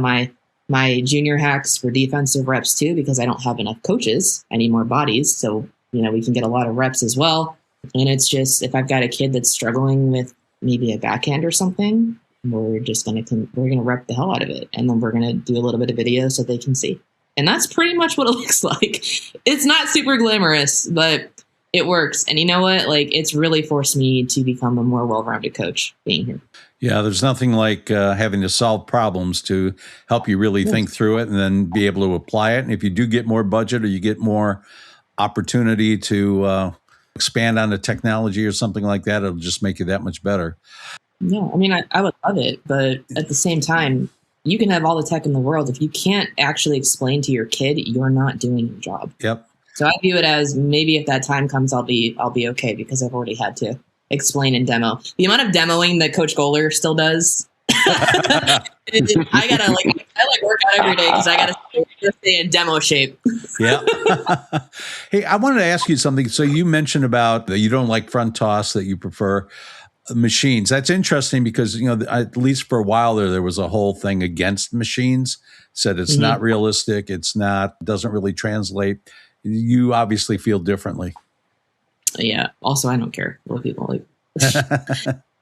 my junior hacks for defensive reps too, because I don't have enough coaches. I need more bodies. So, we can get a lot of reps as well. And it's just, if I've got a kid that's struggling with maybe a backhand or something, we're going to rep the hell out of it. And then we're going to do a little bit of video so they can see. And that's pretty much what it looks like. It's not super glamorous, but it works. And you know what? Like, it's really forced me to become a more well-rounded coach being here. Yeah, there's nothing like having to solve problems to help you really think through it and then be able to apply it. And if you do get more budget or you get more opportunity to expand on the technology or something like that, it'll just make you that much better. Yeah, I mean, I would love it. But at the same time, you can have all the tech in the world. If you can't actually explain to your kid, you're not doing your job. Yep. So I view it as maybe if that time comes, I'll be okay because I've already had to explain and demo. The amount of demoing that Coach Goler still does, I work out every day because I gotta stay in demo shape. Yeah. Hey, I wanted to ask you something. So you mentioned about that you don't like front toss, that you prefer machines. That's interesting because, at least for a while there was a whole thing against machines, said it's not realistic. Doesn't really translate. You obviously feel differently. Yeah. Also, I don't care what people like.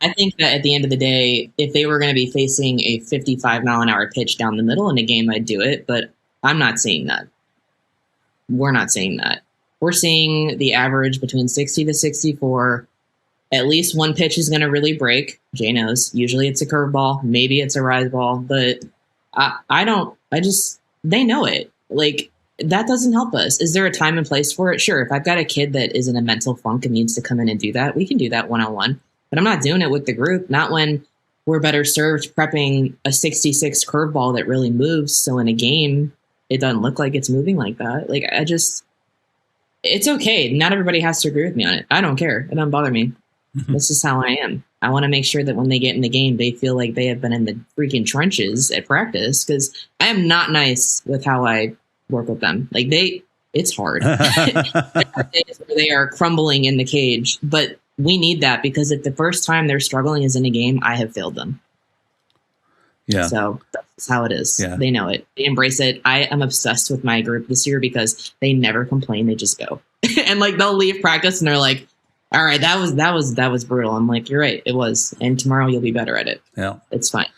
I think that at the end of the day, if they were going to be facing a 55-mile-an-hour pitch down the middle in a game, I'd do it. But I'm not seeing that. We're not seeing that. We're seeing the average between 60 to 64. At least one pitch is going to really break. Jay knows. Usually it's a curveball. Maybe it's a rise ball. But they know it. Like, that doesn't help us. Is there a time and place for it? Sure. If I've got a kid that is in a mental funk and needs to come in and do that, we can do that one-on-one. But I'm not doing it with the group, not when we're better served prepping a 66 curveball that really moves. So in a game, it doesn't look like it's moving like that. Like, it's okay. Not everybody has to agree with me on it. I don't care. It doesn't bother me. This is how I am. I want to make sure that when they get in the game, they feel like they have been in the freaking trenches at practice, because I am not nice with how I work with them. Like, it's hard. There are days where they are crumbling in the cage, but we need that, because if the first time they're struggling is in a game, I have failed them. Yeah. So that's how it is. Yeah. They know it. They embrace it. I am obsessed with my group this year because they never complain. They just go. And like, they'll leave practice and they're like, all right, that was brutal. I'm like, you're right, it was. And tomorrow you'll be better at it. Yeah. It's fine.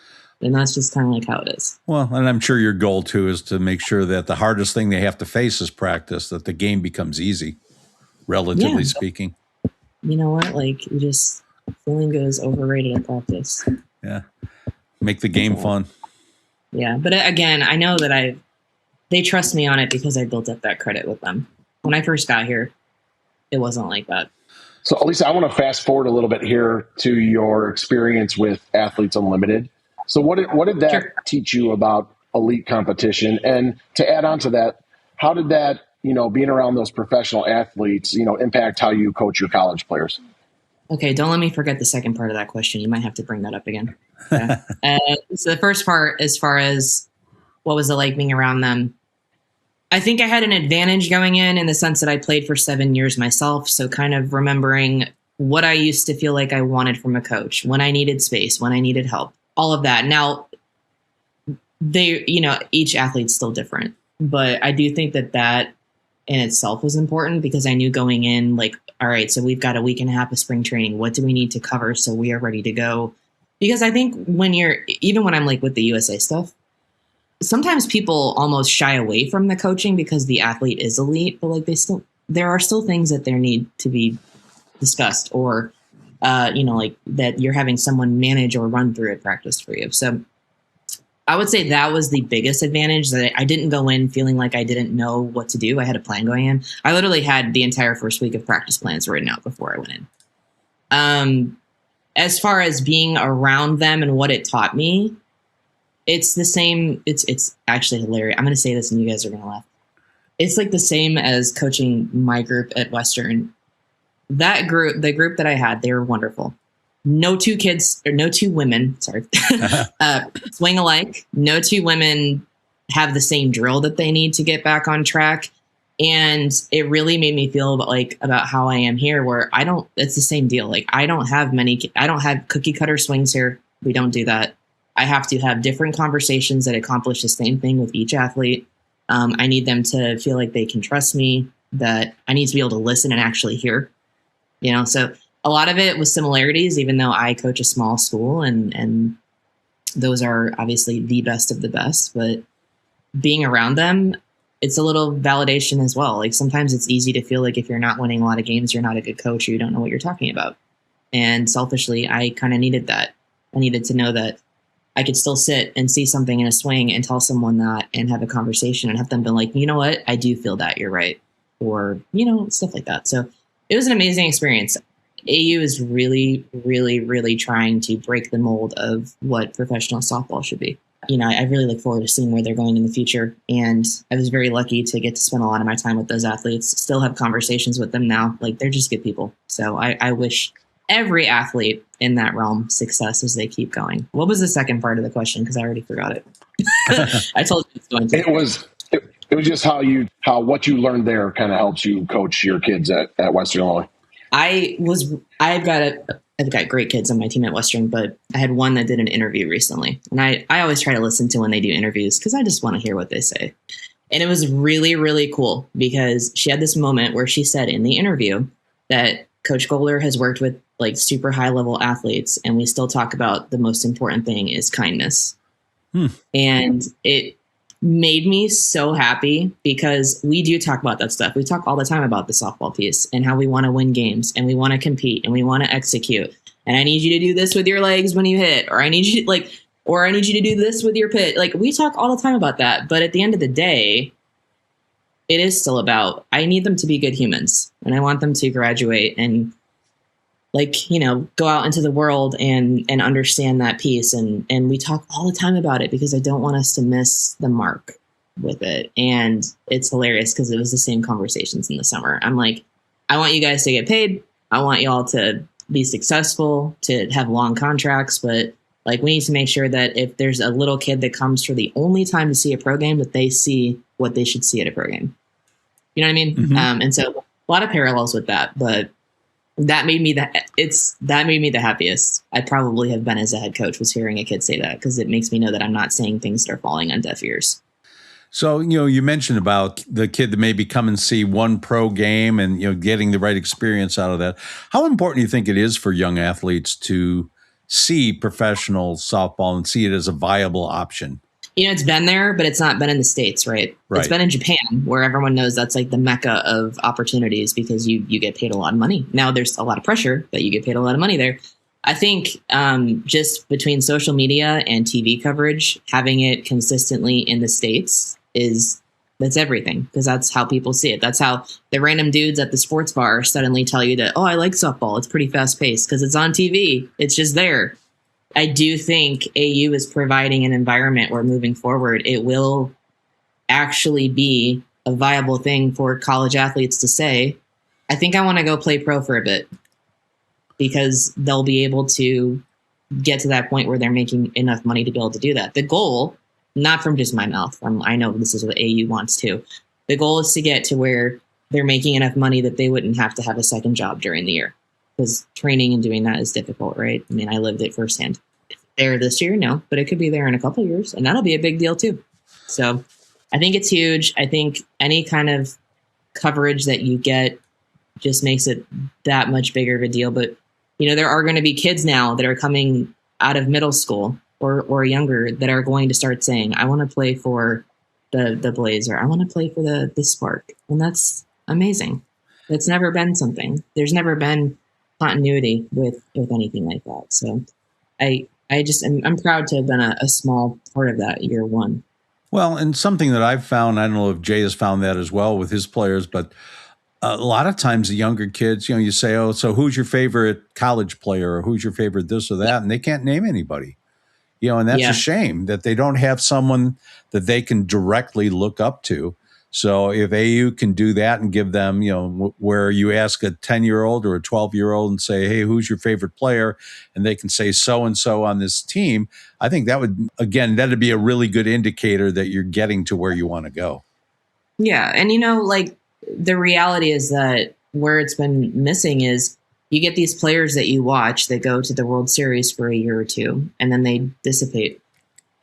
And that's just kind of like how it is. Well, and I'm sure your goal too is to make sure that the hardest thing they have to face is practice, that the game becomes easy, relatively speaking. You know what? Like, you just, feeling good is overrated at practice. Yeah. Make the game fun. Yeah. But again, I know that they trust me on it because I built up that credit with them. When I first got here, it wasn't like that. So, Alisa, I want to fast forward a little bit here to your experience with Athletes Unlimited. So what did that teach you about elite competition? And to add on to that, how did that, being around those professional athletes, impact how you coach your college players? Okay, don't let me forget the second part of that question. You might have to bring that up again. Okay. So the first part, as far as what was it like being around them, I think I had an advantage going in the sense that I played for 7 years myself. So kind of remembering what I used to feel like I wanted from a coach, when I needed space, when I needed help, all of that. Now, each athlete's still different, but I do think that in itself was important because I knew going in, like, all right, so we've got a week and a half of spring training. What do we need to cover so we are ready to go? Because I think even when I'm like with the USA stuff, sometimes people almost shy away from the coaching because the athlete is elite, but like there are still things that there need to be discussed or, like that you're having someone manage or run through at practice for you. So I would say that was the biggest advantage, that I didn't go in feeling like I didn't know what to do. I had a plan going in. I literally had the entire first week of practice plans written out before I went in. As far as being around them and what it taught me, it's the same. It's actually hilarious. I'm going to say this and you guys are going to laugh. It's like the same as coaching my group at Western. That group, the group that I had, they were wonderful. No two women, swing alike. No two women have the same drill that they need to get back on track. And it really made me feel about how I am here, where it's the same deal. Like, I don't have cookie cutter swings here. We don't do that. I have to have different conversations that accomplish the same thing with each athlete. I need them to feel like they can trust me, that I need to be able to listen and actually hear, so a lot of it was similarities, even though I coach a small school and those are obviously the best of the best, but being around them, it's a little validation as well. Like, sometimes it's easy to feel like if you're not winning a lot of games, you're not a good coach, or you don't know what you're talking about. And selfishly, I kind of needed that. I needed to know that I could still sit and see something in a swing and tell someone that and have a conversation and have them be like, you know what, I do feel that, you're right. Or, stuff like that. So it was an amazing experience. AU is really, really, really trying to break the mold of what professional softball should be. I really look forward to seeing where they're going in the future. And I was very lucky to get to spend a lot of my time with those athletes, still have conversations with them now. Like, they're just good people. So I wish every athlete in that realm success as they keep going. What was the second part of the question? Because I already forgot it. I told you it's going to. It was just how what you learned there kind of helps you coach your kids at Western Illinois. I've got great kids on my team at Western, but I had one that did an interview recently. And I always try to listen to when they do interviews because I just want to hear what they say. And it was really, really cool because she had this moment where she said in the interview that Coach Goler has worked with like super high level athletes, and we still talk about the most important thing is kindness. And it made me so happy because we do talk about that stuff. We talk all the time about the softball piece and how we want to win games and we want to compete and we want to execute. And I need you to do this with your legs when you hit, or I need you to do this with your pit. Like, we talk all the time about that. But at the end of the day, it is still about, I need them to be good humans and I want them to graduate and go out into the world and understand that piece. And we talk all the time about it because I don't want us to miss the mark with it. And it's hilarious because it was the same conversations in the summer. I'm like, I want you guys to get paid. I want y'all to be successful, to have long contracts. But we need to make sure that if there's a little kid that comes for the only time to see a pro game, that they see what they should see at a pro game. You know what I mean? Mm-hmm. And so a lot of parallels with that, but that made me the happiest I probably have been as a head coach, was hearing a kid say that, because it makes me know that I'm not saying things that are falling on deaf ears. So, you mentioned about the kid that maybe come and see one pro game and, getting the right experience out of that. How important do you think it is for young athletes to see professional softball and see it as a viable option? It's been there, but it's not been in the States, right? It's been in Japan, where everyone knows that's like the mecca of opportunities because you get paid a lot of money. Now there's a lot of pressure, but you get paid a lot of money there. I think just between social media and TV coverage, having it consistently in the States that's everything, because that's how people see it. That's how the random dudes at the sports bar suddenly tell you that, oh, I like softball. It's pretty fast paced because it's on TV. It's just there. I do think AU is providing an environment where moving forward, it will actually be a viable thing for college athletes to say, I think I want to go play pro for a bit, because they'll be able to get to that point where they're making enough money to be able to do that. The goal, not from just my mouth, I know this is what AU wants to. The goal is to get to where they're making enough money that they wouldn't have to have a second job during the year, because training and doing that is difficult, right? I mean, I lived it firsthand. There this year, no, but it could be there in a couple of years, and that'll be a big deal too. So I think it's huge. I think any kind of coverage that you get just makes it that much bigger of a deal. But there are going to be kids now that are coming out of middle school or younger that are going to start saying, I want to play for the Blaze, or I want to play for the Spark. And that's amazing. That's never been something. There's never been continuity with anything like that. So I'm proud to have been a small part of that year one. Well, and something that I've found, I don't know if Jay has found that as well with his players, but a lot of times the younger kids, you say, oh, so who's your favorite college player, or who's your favorite this or that? And they can't name anybody. And that's a shame that they don't have someone that they can directly look up to. So if AU can do that and give them, where you ask a 10-year-old or a 12-year-old and say, hey, who's your favorite player? And they can say so-and-so on this team. I think that'd be a really good indicator that you're getting to where you want to go. Yeah. And, the reality is that where it's been missing is you get these players that you watch that go to the World Series for a year or two, and then they dissipate.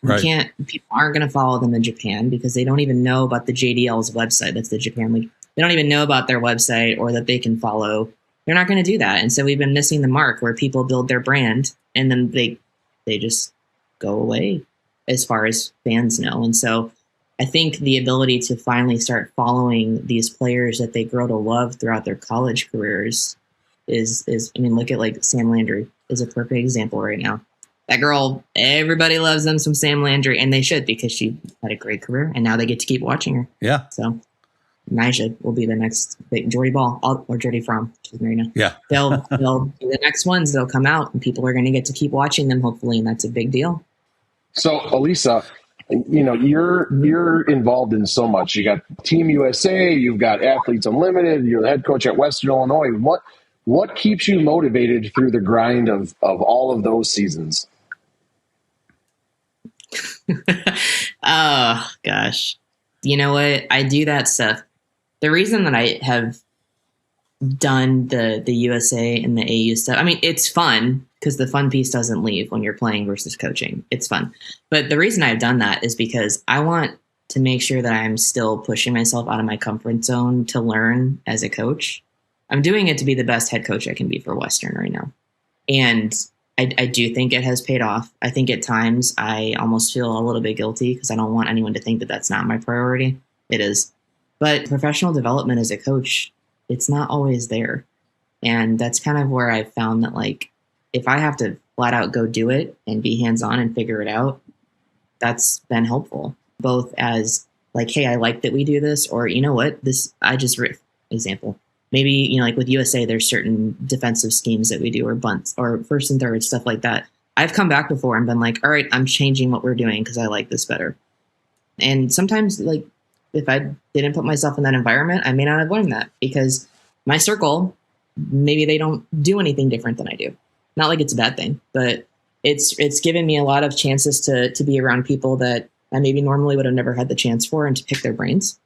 Right. People aren't going to follow them in Japan because they don't even know about the JDL's website. That's the Japan League. They don't even know about their website or that they can follow. They're not going to do that. And so we've been missing the mark where people build their brand and then they just go away as far as fans know. And so I think the ability to finally start following these players that they grow to love throughout their college careers is look at Sam Landry is a perfect example right now. That girl, everybody loves them some Sam Landry, and they should, because she had a great career, and now they get to keep watching her. Yeah. So Nyjah will be the next big Jordy Ball or Jordy Fromm. She's married now. Yeah. They'll be the next ones that'll come out, and people are going to get to keep watching them, hopefully, and that's a big deal. So, Alisa, you're involved in so much. You got Team USA, you've got Athletes Unlimited, you're the head coach at Western Illinois. What keeps you motivated through the grind of all of those seasons? Oh, gosh. You know what? I do that stuff. The reason that I have done the USA and the AU stuff, it's fun because the fun piece doesn't leave when you're playing versus coaching. It's fun. But the reason I've done that is because I want to make sure that I'm still pushing myself out of my comfort zone to learn as a coach. I'm doing it to be the best head coach I can be for Western right now. And I do think it has paid off. I think at times I almost feel a little bit guilty because I don't want anyone to think that that's not my priority. It is. But professional development as a coach, it's not always there. And that's kind of where I've found that, if I have to flat out go do it and be hands-on and figure it out, that's been helpful. Both as hey, I like that we do this, or example. Maybe, with USA, there's certain defensive schemes that we do, or bunts, or first and third, stuff like that. I've come back before and been all right, I'm changing what we're doing because I like this better. And sometimes, if I didn't put myself in that environment, I may not have learned that, because my circle, maybe they don't do anything different than I do. Not like it's a bad thing, but it's given me a lot of chances to be around people that I maybe normally would have never had the chance for, and to pick their brains.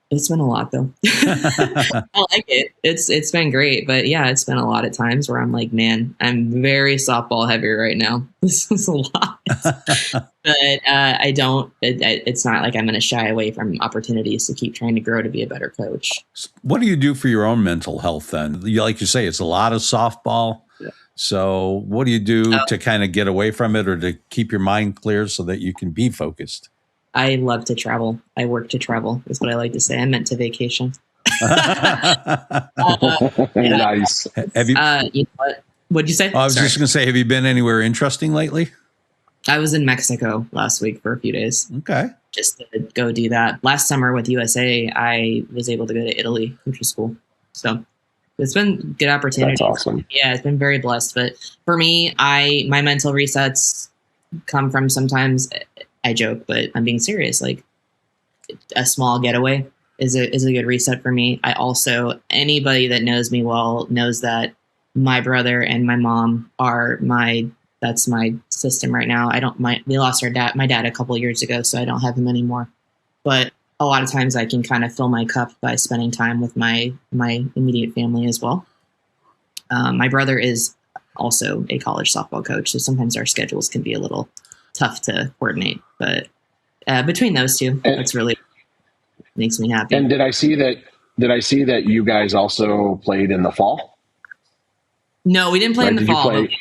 It's been a lot though. I like it. It's been great, but yeah, it's been a lot of times where I'm like, man, I'm very softball heavy right now. This is a lot, but I don't. It's not like I'm going to shy away from opportunities to keep trying to grow to be a better coach. What do you do for your own mental health then? Like you say, it's a lot of softball. Yeah. So what do you do to kind of get away from it or to keep your mind clear so that you can be focused? I love to travel. I work to travel is what I like to say. I meant to vacation. Nice. Have you? You know what? What'd you say? I was just going to say, have you been anywhere interesting lately? I was in Mexico last week for a few days. Okay. Just to go do that. Last summer with USA, I was able to go to Italy, which was cool. So it's been good opportunity. That's awesome. Yeah, it's been very blessed. But for me, my mental resets come from sometimes. I joke, but I'm being serious. Like a small getaway is a good reset for me. I also, anybody that knows me well knows that my brother and my mom are that's my system right now. We lost my dad a couple of years ago, so I don't have him anymore. But a lot of times I can kind of fill my cup by spending time with my immediate family as well. My brother is also a college softball coach, so sometimes our schedules can be a little tough to coordinate, but between those two, that's really makes me happy. And did I see that you guys also played in the fall? No, we didn't play in the Did you fall. play-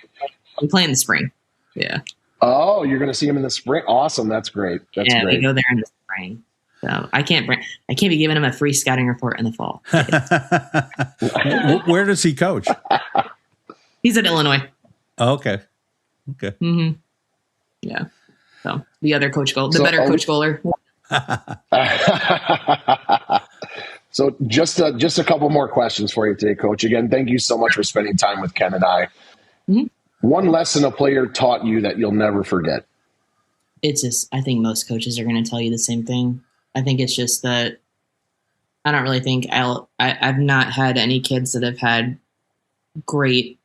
But we play in the spring. Yeah. Oh, you're going to see him in the spring. Awesome. That's great. That's yeah, great. we go there in the spring. So I can't be giving him a free scouting report in the fall. Where does he coach? He's at Illinois. Oh, okay. Mm-hmm. Yeah. So the other Coach Goler. So just a couple more questions for you today, Coach. Again, thank you so much for spending time with Ken and I. Mm-hmm. One lesson a player taught you that you'll never forget. It's just, I think most coaches are going to tell you the same thing. I think it's just that I don't really think I've not had any kids that have had great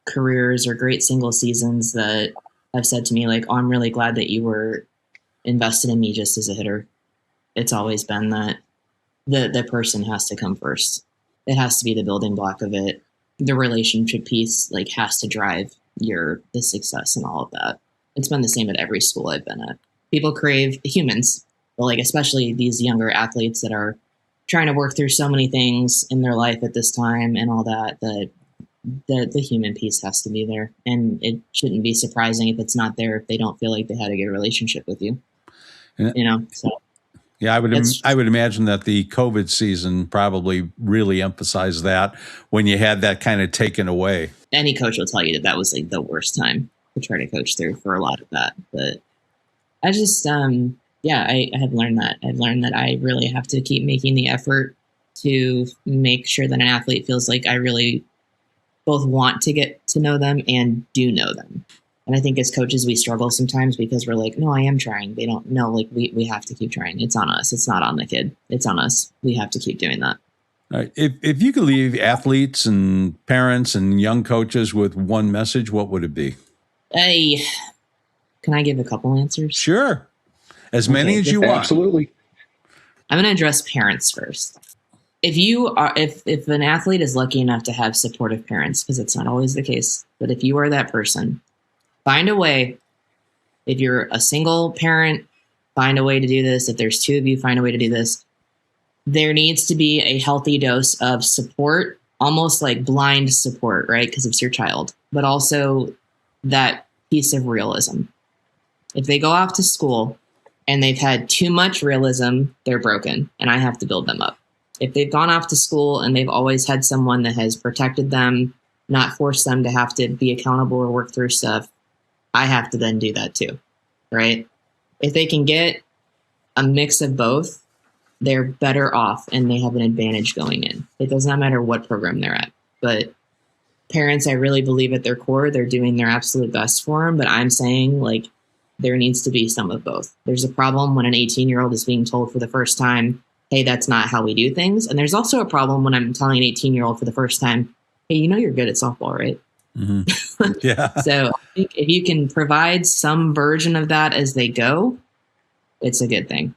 careers or great single seasons that have said to me like, oh, I'm really glad that you were invested in me just as a hitter. It's always been that the person has to come first. It has to be the building block of it. The relationship piece like has to drive the success and all of that. It's been the same at every school I've been at. People crave humans, but like especially these younger athletes that are trying to work through so many things in their life at this time and all that, the human piece has to be there. And it shouldn't be surprising if it's not there if they don't feel like they had a good relationship with you. So yeah, I would imagine that the COVID season probably really emphasized that when you had that kind of taken away. Any coach will tell you that was like the worst time to try to coach through for a lot of that. But I just, I have learned that. I've learned that I really have to keep making the effort to make sure that an athlete feels like I really both want to get to know them and do know them. And I think as coaches, we struggle sometimes because we're like, no, I am trying. They don't know, like we have to keep trying. It's on us. It's not on the kid. It's on us. We have to keep doing that. All right. If you could leave athletes and parents and young coaches with one message, what would it be? Hey, can I give a couple answers? Sure. As many as you want. Absolutely. I'm going to address parents first. If an athlete is lucky enough to have supportive parents, because it's not always the case, but if you are that person, find a way. If you're a single parent, find a way to do this. If there's two of you, find a way to do this. There needs to be a healthy dose of support, almost like blind support, right? Because it's your child, but also that piece of realism. If they go off to school and they've had too much realism, they're broken, and I have to build them up. If they've gone off to school and they've always had someone that has protected them, not forced them to have to be accountable or work through stuff, I have to then do that too, right? If they can get a mix of both, they're better off and they have an advantage going in. It does not matter what program they're at. But parents, I really believe at their core, they're doing their absolute best for them. But I'm saying like there needs to be some of both. There's a problem when an 18-year-old is being told for the first time, hey, that's not how we do things. And there's also a problem when I'm telling an 18-year-old for the first time, hey, you know you're good at softball, right? Mm-hmm. Yeah. So I think if you can provide some version of that as they go, it's a good thing.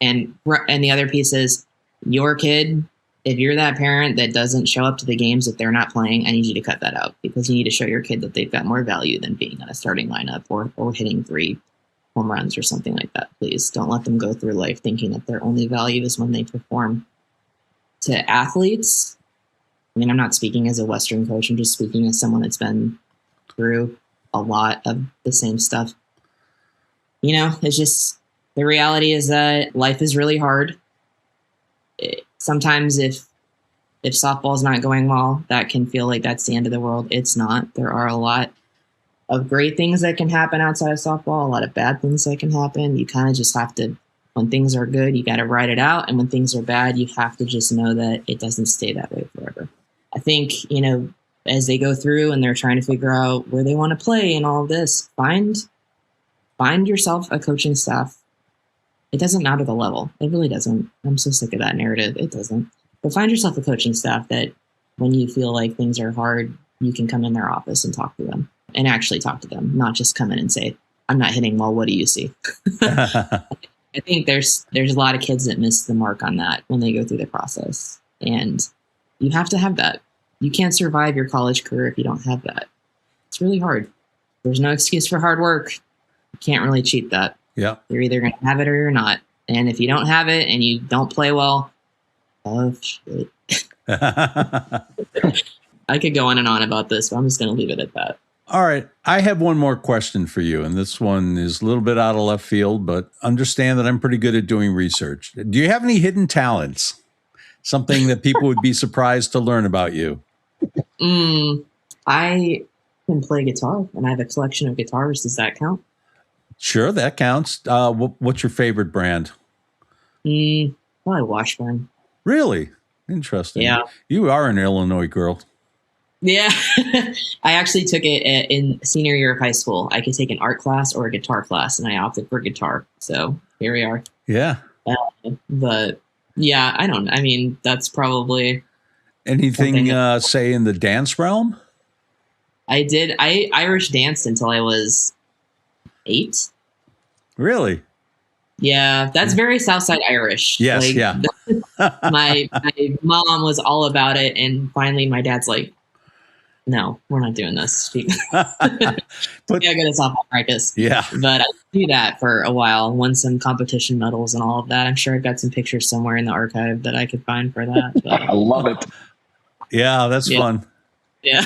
And the other piece is your kid, if you're that parent that doesn't show up to the games if they're not playing, I need you to cut that out, because you need to show your kid that they've got more value than being on a starting lineup or hitting 3 home runs or something like that. Please don't let them go through life thinking that their only value is when they perform. To athletes, I mean, I'm not speaking as a Western coach. I'm just speaking as someone that's been through a lot of the same stuff. It's just, the reality is that life is really hard. Sometimes if softball's not going well, that can feel like that's the end of the world. It's not. There are a lot of great things that can happen outside of softball, a lot of bad things that can happen. You kind of just have to, when things are good, you got to ride it out. And when things are bad, you have to just know that it doesn't stay that way forever. I think, as they go through and they're trying to figure out where they want to play and all of this, find yourself a coaching staff. It doesn't matter the level. It really doesn't. I'm so sick of that narrative. It doesn't. But find yourself a coaching staff that when you feel like things are hard, you can come in their office and talk to them, and actually talk to them, not just come in and say, I'm not hitting well. What do you see? I think there's a lot of kids that miss the mark on that when they go through the process. And you have to have that. You can't survive your college career if you don't have that. It's really hard. There's no excuse for hard work. You can't really cheat that. Yeah. You're either going to have it or you're not. And if you don't have it and you don't play well, oh, shit. I could go on and on about this, but I'm just going to leave it at that. All right. I have one more question for you, and this one is a little bit out of left field, but understand that I'm pretty good at doing research. Do you have any hidden talents? Something that people would be surprised to learn about you? I can play guitar, and I have a collection of guitars. Does that count? Sure, that counts. What's your favorite brand? Probably Washburn. Really? Interesting. Yeah. You are an Illinois girl. Yeah. I actually took it in senior year of high school. I could take an art class or a guitar class, and I opted for guitar. So here we are. Yeah. But yeah, that's probably anything, say, in the dance realm? I Irish danced until I was 8. Really? Yeah, that's very Southside Irish. Yes, yeah. My mom was all about it, and finally my dad's like, no, we're not doing this. But I go to softball practice. Yeah. But I do that for a while, won some competition medals and all of that. I'm sure I've got some pictures somewhere in the archive that I could find for that. But, I love it. Yeah, that's fun. Yeah.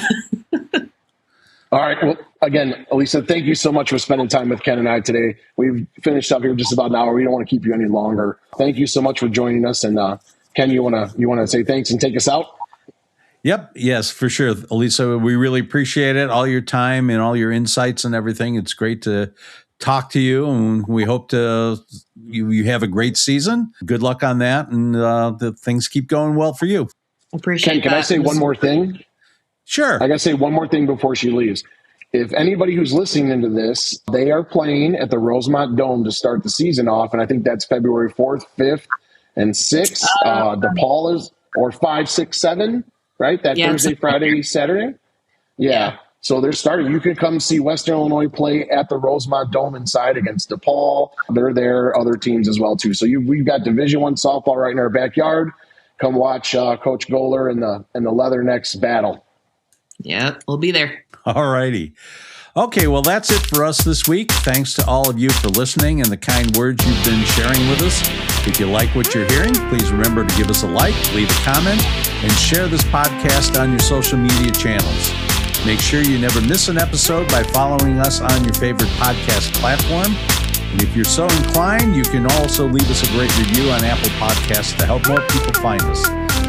All right. Well, again, Alisa, thank you so much for spending time with Ken and I today. We've finished up here just about an hour. We don't want to keep you any longer. Thank you so much for joining us. And Ken, you want to say thanks and take us out? Yep. Yes, for sure. Alisa, we really appreciate it. All your time and all your insights and everything. It's great to talk to you, and we hope you have a great season. Good luck on that, and the things keep going well for you. Appreciate Ken, can I say one more thing? Sure. I got to say one more thing before she leaves. If anybody who's listening into this, they are playing at the Rosemont Dome to start the season off, and I think that's February 4th, 5th, and 6th. DePaul is, or 5, 6, 7, right? That Thursday, Friday, Saturday? Yeah. So they're starting. You can come see Western Illinois play at the Rosemont Dome inside against DePaul. They're there, other teams as well, too. So we've got Division I softball right in our backyard. Come watch Coach Goler and the Leathernecks battle. Yeah, we'll be there. All righty. Okay, well, that's it for us this week. Thanks to all of you for listening and the kind words you've been sharing with us. If you like what you're hearing, please remember to give us a like, leave a comment, and share this podcast on your social media channels. Make sure you never miss an episode by following us on your favorite podcast platform. And if you're so inclined, you can also leave us a great review on Apple Podcasts to help more people find us.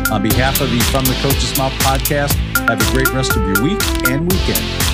On behalf of the From the Coach's Mouth podcast, have a great rest of your week and weekend.